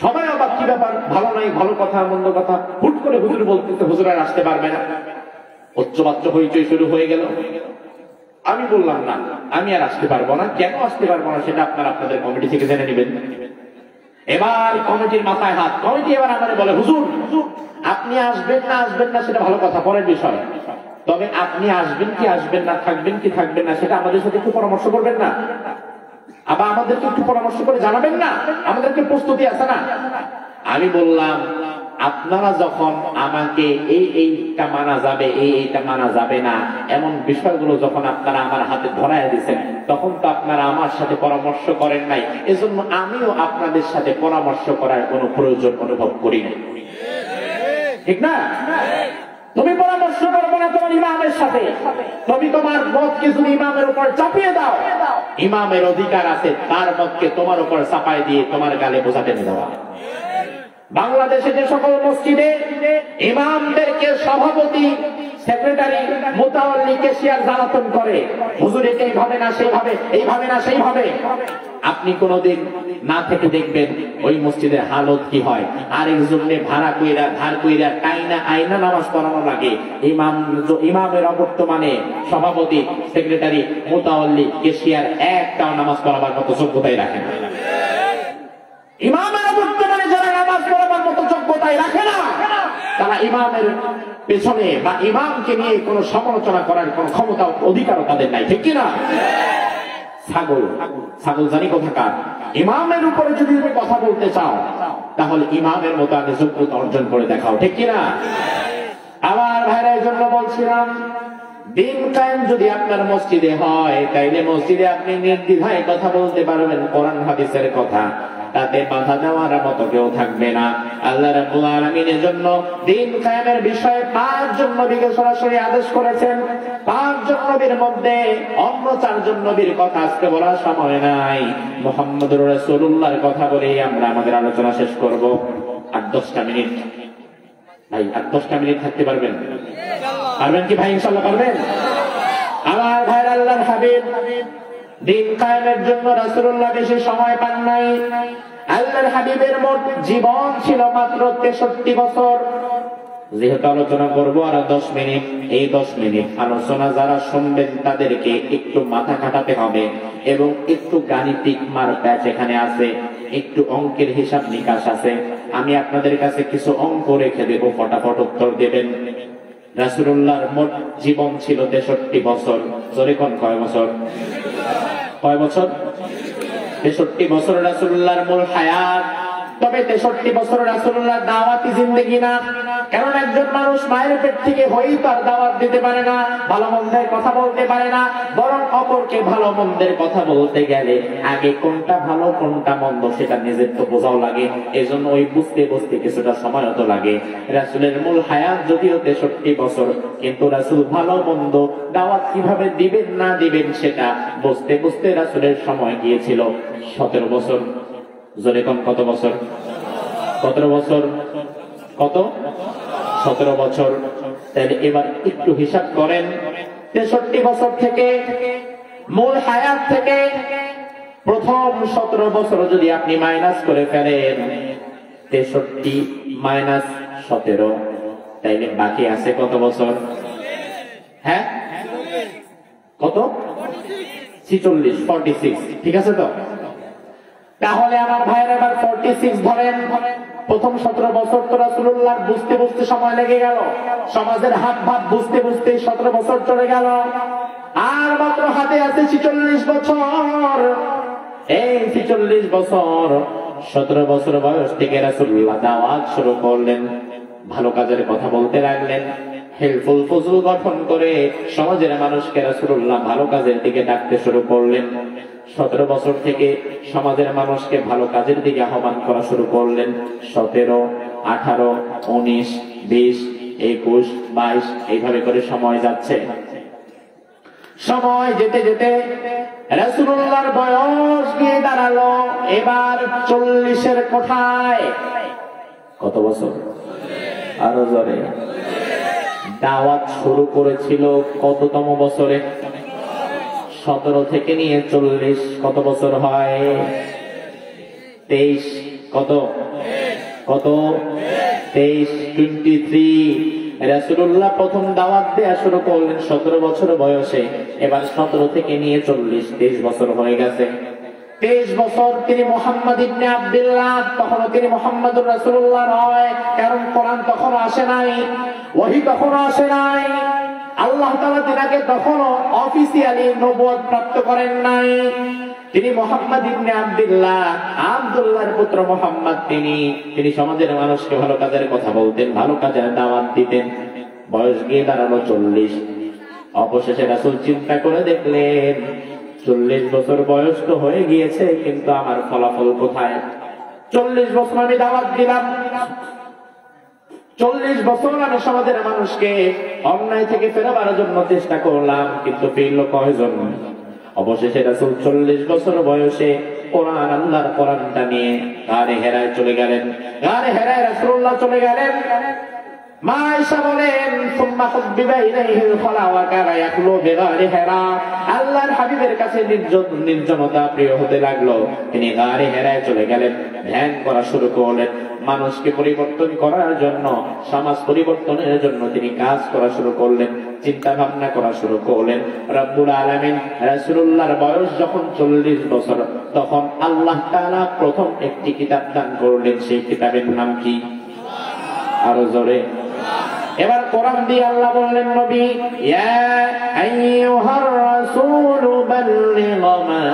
সবাই আবার কি ব্যাপার, ভালো নাই, ভালো কথা মন্দ কথা, হুট করে হুজুর বলতেছে হুজুর আর আসতে পারবে না, উচ্চবাচ্য হইচই শুরু হয়ে গেল। আমি বললাম না, আমি আর আসতে পারবো না। কেন আসতে পারবো না সেটা আপনারা আপনাদের কমিটি থেকে জেনে নেবেন। এবার কমিটির মাথায় হাত, কমিটি এবার আমাদের বলে হুজুর আপনি আসবেন না সেটা ভালো কথা, পরের বিষয়, তবে আপনি আসবেন কি আসবেন না, থাকবেন কি থাকবেন না, সেটা আমাদের সাথে একটু পরামর্শ করবেন না, আবার আমাদেরকে একটু পরামর্শ করে জানাবেন না, আমাদেরকে প্রস্তুতি আছে না? আমি বললাম আপনারা যখন আমাকে এইটা মানা যাবে এইটা মানা যাবে না এমন বিষয়গুলো যখন আপনারা আমার হাতে ধরায় দিচ্ছেন, তখন তো আপনারা আমার সাথে পরামর্শ করেন নাই। এজন্য আমিও আপনাদের সাথে পরামর্শ করার কোনো প্রয়োজন অনুভব করি না। ঠিক না? তুমি পরামর্শ করবে না তোমার ইমামের সাথে, তুমি তোমার মতকে যদি ইমামের উপর চাপিয়ে দাও, ইমামের অধিকার আছে তার মতকে তোমার উপর চাপায় দিয়ে তোমার গালে বোঝাতে দেওয়া। বাংলাদেশে যে সকল মসজিদে ইমামদেরকে সভাপতি, সেক্রেটারি, মুতাওয়াল্লি, কেশিয়ার জ্বালাতন করে, হুজুর এটা এইভাবে না সেইভাবে, এইভাবে না সেইভাবে, আপনি কোনদিন না থেকে দেখবেন ওই মসজিদের হালত কি হয়। আরেকজনে ভাড়া কইরা ধার কইরা টাইনা আইনা নামাজ পড়ানো লাগে। ইমামের অবর্তমানে সভাপতি, সেক্রেটারি, মুতাওয়াল্লি, কেশিয়ার একটাও নামাজ পড়াবার মতো যোগ্যতাই রাখে না। ইমামের অবর্তমানে যারা নামাজ পড়াবার মতো যোগ্যতাই রাখে না, তারা ইমামের পেছনে বা ইমামকে নিয়ে কোন সমালোচনা করার কোন ক্ষমতা অধিকারও তাদের নাই। ঠিক কিনা? ছাগল জানি কোথাকার। ইমামের উপরে যদি তুমি কথা বলতে চাও তাহলে ইমামের মতো আগে যোগ্যতা অর্জন করে দেখাও। ঠিক কিনা? আমার ভাইরা এই জন্য বলছিলাম, দিন কায়েম যদি আপনার মসজিদে হয় তাইলে মসজিদে আপনি নির্দ্বিধায় কথা বলতে পারবেন কোরআন হাদিসের কথা, তাতে বাধা দেওয়ার মতো কেউ থাকবে না। আল্লাহ রাব্বুল আলামিনের জন্য দিন কায়েমের বিষয়ে 5 জন নবীকে সরাসরি আদেশ করেছেন। 5 জন নবীর মধ্যে অন্য 4 জন নবীর কথা আজকে বলার সময় নাই। মুহাম্মদুর রাসূলুল্লাহর কথা বলেই আমরা আমাদের আলোচনা শেষ করব। 8-10টা মিনিট ভাই, 8-10টা মিনিট থাকতে পারবেন? পারবেন কি ভাই? ইনশাআল্লাহ পারবেন। আমার ভাইরা, আল্লাহর হাবিব দিন কায়েমের জন্য রাসূলুল্লাহ বেশি সময় পান নাই। আল্লাহর হাবিবের মোট জীবন ছিল মাত্র 63 বছর। যেহেতু আলোচনা করবো আর 10 মিনিট, এই 10 মিনিট আলোচনা যারা শুনবেন তাদেরকে একটু মাথা খাটাতে হবে এবং একটু গাণিতিক মারপ্যাচ এখানে আছে, একটু অঙ্কের হিসাব নিকাশ আছে। আমি আপনাদের কাছে কিছু অঙ্ক রেখে দেবো, ফটাফট উত্তর দেবেন। রাসূলুল্লাহর মোট জীবন ছিল 63 বছর। জোরে কোন কয় বছর? কয় বছর? 63 বছর রাসূলুল্লাহর মূল হায়াত। তবে 63 বছর রাসূলুল্লাহ দাওয়াতি জিন্দেগি না। কারণ একজন মানুষ মায়ের পেট থেকে হয়েই তার দাওয়াত দিতে পারে না, ভালো মন্দের কথা বলতে পারে না। বরং অপরকে ভালো মন্দের কথা বলতে গেলে আগে কোনটা ভালো কোনটা মন্দ সেটা নিজের তো বোঝাও লাগে। এজন্য ওই বুঝতে বুঝতে কিছুটা সময় তো লাগে। রাসূলের মূল হায়াত যদিও 63 বছর, কিন্তু রাসূল ভালো মন্দ দাওয়াত কিভাবে দিবেন না দিবেন সেটা বুঝতে বুঝতে রাসূলের সময় গিয়েছিল 17 বছর। জোরে কোন কত বছর? 17 বছর। কত? 17 বছর। তাহলে এবার একটু হিসাব করেন, 63 বছর থেকে মূল হায়াত থেকে প্রথম 17 বছর যদি আপনি মাইনাস করে ফেলেন, 63 মাইনাস 17, তাইলে বাকি আছে কত বছর? হ্যাঁ, কত? 46, 46। ঠিক আছে তো? তাহলে আমার ভাইয়ের এবার 46 ধরেন। প্রথম 17 বছর তো রাসূলুল্লাহ বুঝতে বুঝতে সময় লেগে গেল, সমাজের হাত ভাত বুঝতে বুঝতে 17 বছর চলে গেল। আর মাত্র হাতে আছে 46 বছর। এই 46 বছর, 17 বছর বয়স থেকে রাসূলুল্লাহ দাওয়াত শুরু করলেন, ভালো কাজের কথা বলতে লাগলেন, হেল্পফুল ফজল গঠন করে সমাজের মানুষকে রাসূলুল্লাহ ভালো কাজের দিকে ডাকতে শুরু করলেন। 17 বছর থেকে সমাজের মানুষকে ভালো কাজের দিকে আহ্বান করা শুরু করলেন। 17, 18, 19, 20, 21, 22 এইভাবে করে সময় যাচ্ছে। সময় যেতে যেতে রাসূলুল্লাহর বয়স গিয়ে দাঁড়ালো এবার 40-এর কোঠায়। কত বছর? আরো জোরে। দাওয়াত শুরু করেছিল কততম বছরে? 17 থেকে নিয়ে 40 কত বছর হয়? 23। কত? কত? 23, 23। রাসূলুল্লাহ প্রথম দাওয়াত দেয়া শুরু করলেন 17 বছর বয়সে। এবার 17 থেকে নিয়ে 40, 23 বছর হয়ে গেছে। 23 বছর তিনি মুহাম্মদ ইবনে আব্দুল্লাহ, তখনও তিনি মুহাম্মদুর রাসূলুল্লাহ নয়, কারণ কোরআন তখনও আসে নাই, ওহী তখনও আসে নাই। আল্লাহ তাআলা তিনাকে তখনও অফিসিয়ালি নবুয়ত প্রাপ্ত করেন নাই। তিনি মুহাম্মদ ইবনে আব্দুল্লাহ, আব্দুল্লাহর পুত্র মুহাম্মদ। তিনি সমাজের মানুষকে ভালো কাজের কথা বলতেন, ভালো কাজের দাওয়াত দিতেন। বয়স গিয়ে দাঁড়ালো 40। অবশেষে রাসূল চিন্তা করে দেখলেন 40 বছর বয়স তো হয়ে গিয়েছে, কিন্তু আমার ফলাফল কোথায়? 40 বছর আমি দাওয়াত দিলাম, 40 বছর আমি সমাজের মানুষকে অন্যায় থেকে ফেরাবার জন্য চেষ্টা করলাম, কিন্তু ফিরল কয়জন? অবশেষে রাসূল 40 বছর বয়সে কোরআন, আল্লাহর কোরআনটা নিয়ে গারে হেরায় চলে গেলেন। গারে হেরায় রাসূলুল্লাহ চলে গেলেন। মা আয়েশা বলেন, সুম্মা হুব্বিবা ইলাইহিল খালা ওয়া কানা ইয়াখলু বিগারি হেরা। আল্লাহর হাবিবের কাছে নির্জনতা প্রিয় হতে লাগলো। তিনি গারে হেরায় চলে গেলেন, ধ্যান করা শুরু করলেন। মানুষকে পরিবর্তন করার জন্য, সমাজ পরিবর্তনের জন্য তিনি কাজ করা শুরু করলেন, চিন্তা ভাবনা করা শুরু করলেন। রব্বুল আলামিন রাসূলুল্লাহর বয়স যখন 40 বছর, তখন আল্লাহ তাআলা প্রথম একটি কিতাব দান করলেন। সেই কিতাবের নাম কি? আরো জোরে। এবার কোরআন দিয়ে আল্লাহ বললেন, নবী, ইয়া আইয়ুহার রাসূল বাল্লিগ মা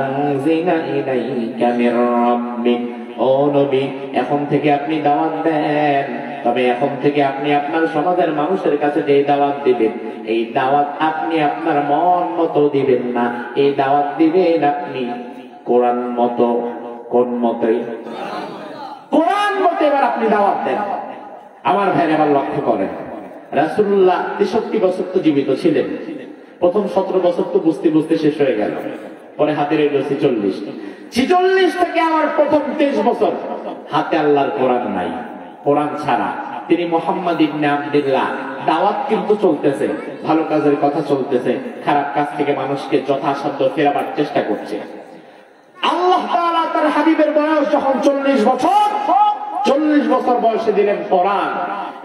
উনজিলা ইলাইকা মির রাব্বিক। ও নবী, এখন থেকে আপনি দাওয়াত দেন, তবে এখন থেকে আপনি আপনার সমাজের মানুষের কাছে যে দাওয়াত দিবেন, এই দাওয়াত আপনি আপনার মন মতো দিবেন না। এই দাওয়াত দিবেন আপনি কোরআন মতো। কোন মতই? কোরআন মতো এবার আপনি দাওয়াত দেন। আমার ভাইরা আবার লক্ষ্য করেন, রাসূলুল্লাহ 63 বছর তো জীবিত ছিলেন। প্রথম 17 বছর তো বুঝতে বুঝতে শেষ হয়ে গেল, পরে হাতে রইল 46। 46 থেকে আমার প্রথম 23 বছর হাতে আল্লাহর কোরআন নাই, কোরআন ছাড়া। তিনি মুহাম্মদ ইবনে আব্দুল্লাহ, দাওয়াত কিন্তু চলতেছে, ভালো কাজের কথা চলতেছে, খারাপ কাজ থেকে মানুষকে যথাসাধ্য ফেরাবার চেষ্টা করছে। আল্লাহ তাআলা তার হাবিবের বয়স যখন 40 বছর, 40 বছর বয়সে দিলেন কোরআন,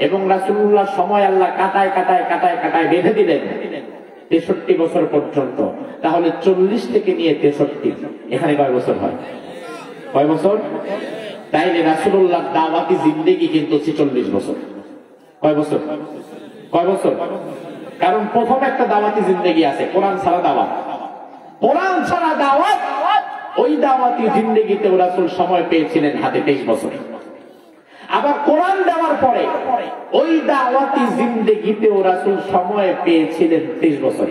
এবং রাসূলুল্লাহ সময় আল্লাহ কাটায় কাটায় কাটায় কাটায় বেঁধে দিলেন 63 বছর পর্যন্ত। তাহলে 40 থেকে নিয়ে 63, এখানে কয় বছর হয়? কয় বছর? তাইলে রাসূলুল্লাহ দাওয়াতি জিন্দেগি কিন্তু 46 বছর। কয় বছর? কয় বছর? কারণ প্রথম একটা দাওয়াতি জিন্দেগি আছে, কোরআন ছাড়া দাওয়াত। কোরআন ছাড়া দাওয়াত, ওই দাওয়াতি জিন্দেগিতে রাসূল সময় পেয়েছিলেন হাতে 23 বছর। আবার কোরআন দেওয়ার পরে ওই দাওয়াতি জিন্দেগিতেও রাসূল সময় পেয়েছিলেন 23 বছর।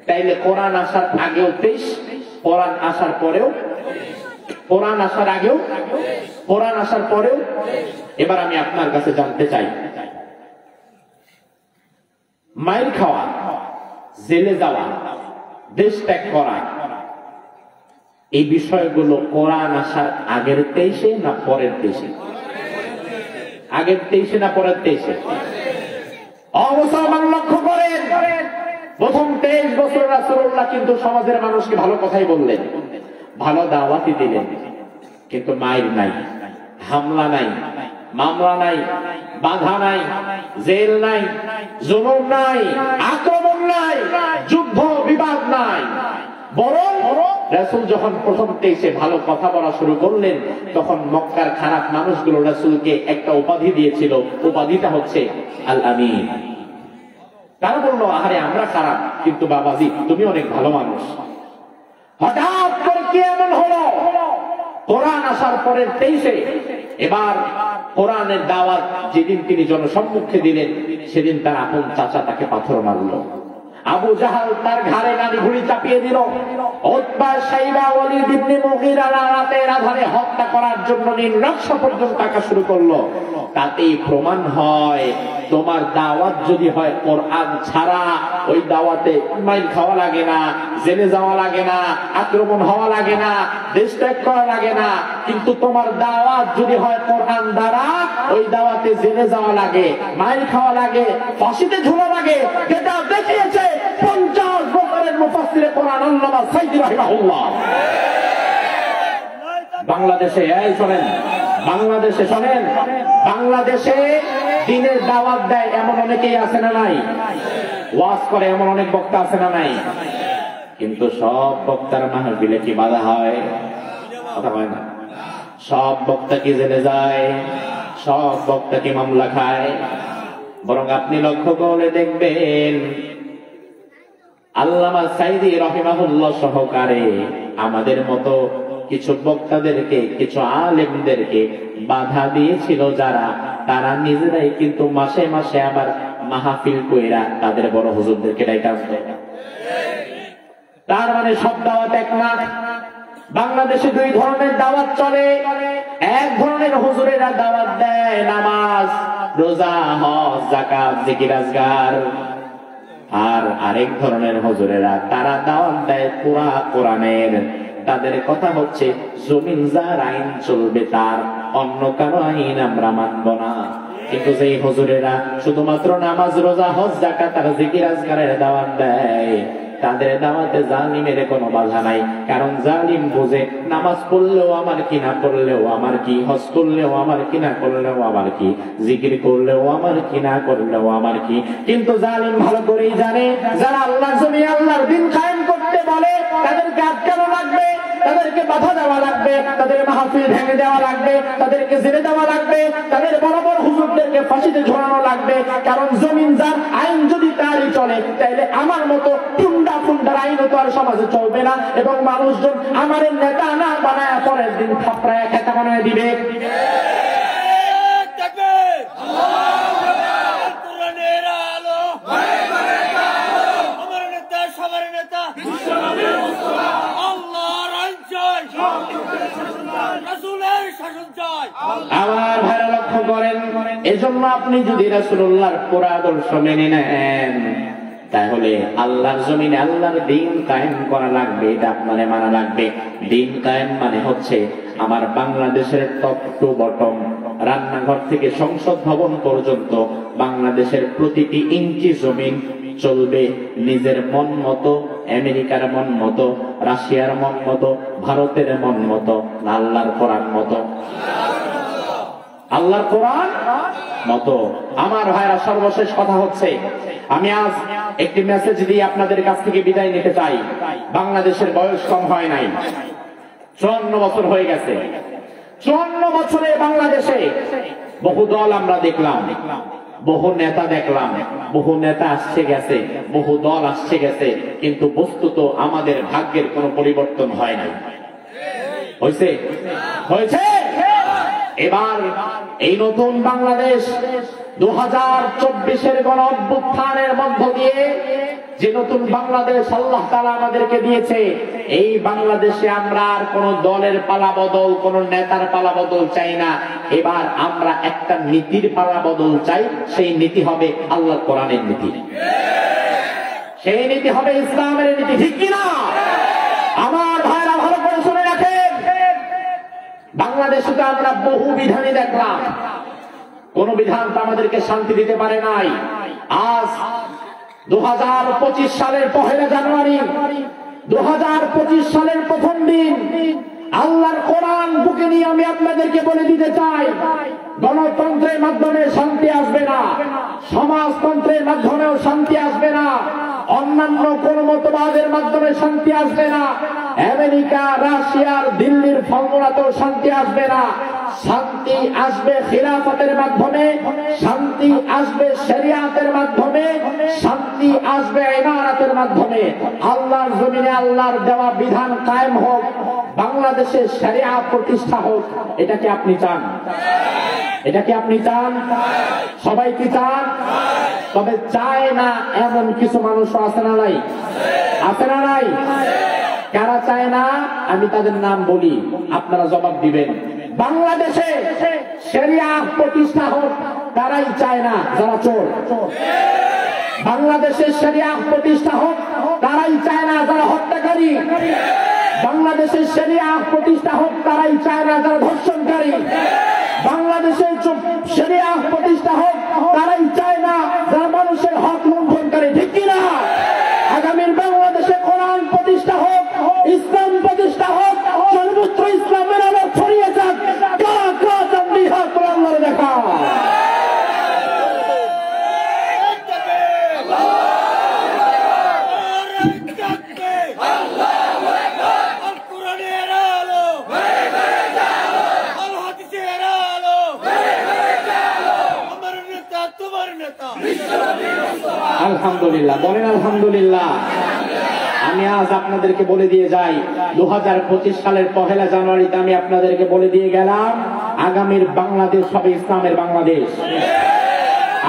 তাইলে কোরআন আসার আগেও 23, কোরআন আসার পরেও, কোরআন আসার আগেও, কোরআন আসার পরেও। এবার আমি আপনার কাছে জানতে চাই, মাইর খাওয়া, জেলে যাওয়া, দেশ ত্যাগ করা, এই বিষয়গুলো কোরআন আসার আগের 23-এ না পরের 23-এ? আগের 23-এ না পরের 23-এ? অবসরমান লক্ষ্য করেন, প্রথম 23 বছর রাসূলুল্লাহ কিন্তু সমাজের মানুষকে ভালো কথাই বললেন, ভালো দাওয়াতই দিলেন, কিন্তু মাইর নাই, হামলা নাই, মামলা নাই, বাধা নাই, জেল নাই, জুলুম নাই, আক্রমণ নাই, যুদ্ধ বিবাদ নাই। বরং রাসূল যখন প্রথম 23-এ ভালো কথা বলা শুরু করলেন, তখন মক্কার খারাপ মানুষগুলো রাসূলকে একটা উপাধি দিয়েছিল, উপাধিটা হচ্ছে আল আমিন। তারা বললো, আরে আমরা খারাপ, কিন্তু বাবাজি তুমি অনেক ভালো মানুষ। হঠাৎ করে কি এমন হলো? কোরআন আসার পরের 23-এ এবার কোরআনের দাওয়াত যেদিন তিনি জনসম্মুখে দিলেন, সেদিন তার আপন চাচা তাকে পাথর মারলো। আবু জাহাল তার ঘাড়ে গাড়ি ঘুড়ি চাপিয়ে দিল। উতবা, শাইবা, ওয়ালিদ ইবনে মুগীরা রাতের আধারে হত্যা করার জন্য নির্লক্ষ্য পর্যন্ত টাকা শুরু করলো। তাতেই প্রমাণ হয়, তোমার দাওয়াত যদি হয় কোরআন ছাড়া, ওই দাওয়াতে মাইল খাওয়া লাগে না, জেলে যাওয়া লাগে না, আক্রমণ হওয়া লাগে না, দেশ ত্যাগ করা লাগে না। কিন্তু তোমার দাওয়াত যদি হয় কোরআন দ্বারা, ওই দাওয়াতে জেলে যাওয়া লাগে, মাইল খাওয়া লাগে, ফাঁসিতে ঝুলা লাগে। যেটা দেখিয়েছে 50 বছরের মুফাসসিরে কোরআন আল্লামা সাইদি রাহিমাহুল্লাহ। বাংলাদেশে, এই শোনেন, বাংলাদেশে শোনেন, বাংলাদেশে দ্বীনের দাওয়াত দেয় এমন অনেকেই আছে না নাই? ওয়াজ করে এমন অনেক বক্তা আছে না নাই? কিন্তু সব বক্তার মাহফিলে কি বাধা হয়? কথা হয় না। সব বক্তা কি জেলে যায়? সব বক্তা কি মামলা খায়? বরং আপনি লক্ষ্য করে দেখবেন, আল্লামা সাইদি রাহিমাহুল্লাহ সহকারে আমাদের মতো কিছু বক্তাদেরকে, কিছু আলেমদেরকে বাধা দিয়েছিল যারা, তারা নিজেরাই কিন্তু মাসে মাসে আবার মাহফিল কইরা তাদের বড় হুজুরদেরকে ডাইকা আনতো। তার মানে সব দাওয়াত এক না। বাংলাদেশে দুই ধরনের দাওয়াত চলে। এক ধরনের হুজুরেরা দাওয়াত দেয় নামাজ, রোজা, হজ, যাকাত, জিকির আজগার। আর আরেক ধরনের হুজুরেরা তারা দাওয়াত দেয় পুরা কোরআনের। তাদের কথা হচ্ছে জমিন যার আইন চলবে তার, অন্য কারো আইন আমরা মানব না। কিন্তু যেই হুজুরেরা শুধুমাত্র নামাজ, রোজা, হজ, যাকাত আর জিকির আজগারের দাওয়াত দেয়, তাদের দাওয়াতে জালিমের কোনো বাধা নাই। কারণ জালিম বুঝে নামাজ পড়লেও আমার কি, না পড়লেও আমার কি, হজ করলেও আমার কি, না করলেও আমার কি, জিকির করলেও আমার কি, না করলেও আমার কি। কিন্তু জালিম ভালো করেই জানে যারা আল্লাহর জমিনে আল্লাহর দ্বীন কায়েম করতে বলে তাদেরকে আটকানো লাগবে, তাদেরকে বাধা দেওয়া লাগবে, তাদের মাহফিল ভেঙে দেওয়া লাগবে, তাদেরকে জেলে দেওয়া লাগবে, তাদের বড় বড় হুজুরদেরকে ফাঁসিতে ঝোলানো লাগবে। কারণ জমিন যার আইন যদি তারই চলে, তাইলে আমার মতো টুন্ডা ফুন্ডার আইনও তো আর সমাজে চলবে না, এবং মানুষজন আমার নেতা না বানায় পরের দিন থাপড়ায় খেতা বানায় দিবে। আমার ভাইরা লক্ষ্য করেন, এজন্য আপনি যদি রাসূলুল্লাহর পুরা আদর্শ মেনে নেন, তাহলে আল্লাহর জমিনে আল্লাহর দ্বীন কায়েম করা লাগবে, এটা আপনারে মানা লাগবে। দ্বীন কায়েম মানে হচ্ছে আমার বাংলাদেশের টপ টু বটম, রান্নাঘর থেকে সংসদ ভবন পর্যন্ত বাংলাদেশের প্রতিটি ইঞ্চি জমিন চলবে নিজের মন মতো, আমেরিকার মন মতো, রাশিয়ার মন মতো, ভারতের মন মতো, আল্লাহর কোরআন মতো। আল্লাহর কোরআন মতো। আমার ভাইরা, সর্বশেষ কথা হচ্ছে, আমি আজ একটি মেসেজ দিয়ে আপনাদের কাছ থেকে বিদায় নিতে চাই। বাংলাদেশের বয়স কম হয় নাই, 54 বছর হয়ে গেছে। 54 বছরে বাংলাদেশে বহু দল আমরা দেখলাম, বহু নেতা দেখলাম, বহু নেতা আসছে গেছে, বহু দল আসছে গেছে, কিন্তু বস্তুত আমাদের ভাগ্যের কোনো পরিবর্তন হয় নাই। হয়েছে? হয়েছে। এবার এই নতুন বাংলাদেশ 2024-এর গণ অভ্যুত্থানের মধ্য দিয়ে যে নতুন বাংলাদেশ আল্লাহ তাআলা আমাদেরকে দিয়েছে, এই বাংলাদেশে আমরা আর কোন দলের পালাবদল, কোন নেতার পালাবদল চাই না। এবার আমরা একটা নীতির পালাবদল চাই। সেই নীতি হবে আল্লাহর কোরআনের নীতি, সেই নীতি হবে ইসলামের নীতি। ঠিক কিনা? আমার ভাইরা ভালো করে শুনে রাখেন, বাংলাদেশে তো আমরা বহু বিধানই দেখলাম, কোন বিধান তো আমাদেরকে শান্তি দিতে পারে নাই। আজ 2025 সালের 1 জানুয়ারি, 2025 সালের প্রথম দিন, আল্লাহর কোরআন বুকে নিয়ে আমি আপনাদেরকে বলে দিতে চাই, গণতন্ত্রের মাধ্যমে শান্তি আসবে না, সমাজতন্ত্রের মাধ্যমেও শান্তি আসবে না, অন্যান্য কোন মতবাদের মাধ্যমে শান্তি আসবে না, আমেরিকা, রাশিয়ার, দিল্লির ফর্মুলাতেও শান্তি আসবে না। শান্তি আসবে খিলাফতের মাধ্যমে, শান্তি আসবে শরিয়াতের মাধ্যমে, শান্তি আসবে ইমারতের মাধ্যমে। আল্লাহর জমিনে আল্লাহর দেওয়া বিধান কায়েম হোক, বাংলাদেশে শরিয়া প্রতিষ্ঠা হোক। এটা কি আপনি চান? এটা কি আপনি চান? সবাই কি চান? তবে চায় না এমন কিছু মানুষ আছে না নাই? আছে না নাই? কারা চায় না আমি তাদের নাম বলি, আপনারা জবাব দিবেন। বাংলাদেশে শরিয়া প্রতিষ্ঠা হোক তারাই চায় না যারা চোর। বাংলাদেশে শরিয়া প্রতিষ্ঠা হোক তারাই চায় না যারা হত্যাকারী। বাংলাদেশের শরিয়া প্রতিষ্ঠা হোক তারাই চায় না যারা ধর্ষণকারী। বাংলাদেশের শরিয়া প্রতিষ্ঠা হোক তারাই চায় না যারা মানুষের হক লঙ্ঘনকারী। ঠিক কিনা? আগামীর বাংলাদেশে কোরআন প্রতিষ্ঠা হোক, ইসলাম প্রতিষ্ঠা হোক, সর্বত্র ইসলামের আলো ছড়িয়ে যাক। দেখা আলহামদুলিল্লাহ, বলেন আলহামদুলিল্লাহ। আমি আজ আপনাদেরকে বলে দিয়ে যাই, 2025 সালের 1 জানুয়ারিতে আমি আপনাদেরকে বলে দিয়ে গেলাম, আগামীর বাংলাদেশ হবে ইসলামের বাংলাদেশ,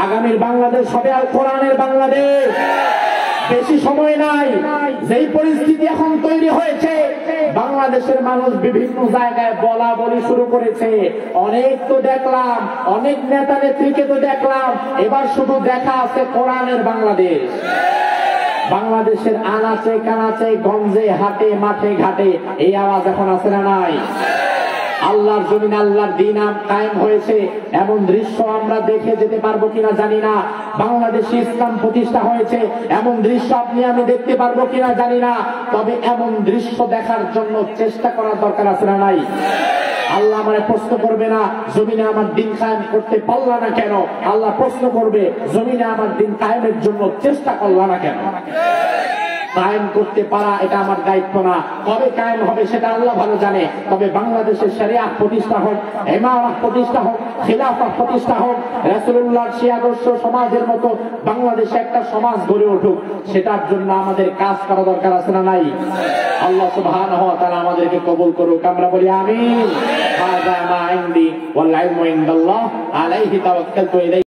আগামীর বাংলাদেশ হবে আল কোরআনের বাংলাদেশ। বেশি সময় নাই, যেই পরিস্থিতি এখন তৈরি হয়েছে, বাংলাদেশের মানুষ বিভিন্ন জায়গায় বলা বলি শুরু করেছে। অনেক তো দেখলাম, অনেক নেতা নেত্রীকে তো দেখলাম, এবার শুধু দেখা আছে কোরআনের বাংলাদেশ। বাংলাদেশের আনাচে কানাচে গঞ্জে হাটে মাঠে ঘাটে এই আওয়াজ এখন আছে না নাই? আল্লাহর জমিন আল্লাহর দ্বীন কায়েম হয়েছে, এমন দৃশ্য আমরা দেখে যেতে পারবো কিনা জানি না। বাংলাদেশে ইসলাম প্রতিষ্ঠা হয়েছে, এমন দৃশ্য আপনি আমি দেখতে পারবো কিনা জানি না। তবে এমন দৃশ্য দেখার জন্য চেষ্টা করার দরকার আছে না নাই? আল্লাহ আমারে প্রশ্ন করবে না জমিনে আমার দিন কায়েম করতে পারলা না কেন, আল্লাহ প্রশ্ন করবে জমিনে আমার দিন কায়েমের জন্য চেষ্টা করলা না কেন। কায়েম করতে পারা এটা আমার দায়িত্ব না, কবে কায়েম হবে সেটা আল্লাহ ভালো জানে। তবে বাংলাদেশের শরিয়াত প্রতিষ্ঠা হোক, ইমামত প্রতিষ্ঠা হোক, খিলাফত প্রতিষ্ঠা হোক, রাসূলুল্লাহর সেই আদর্শ সমাজের মতো বাংলাদেশে একটা সমাজ গড়ে উঠুক, সেটার জন্য আমাদের কাজ করা দরকার আছে না নাই? আল্লাহ সুবহানাহু ওয়া তাআলা আমাদেরকে কবুল করুক, আমরা বলি আমিন। হাযা মা ইনদি ওয়াল ইলমু ইনদাল্লাহ আলাইহি তাওয়াক্কালতু।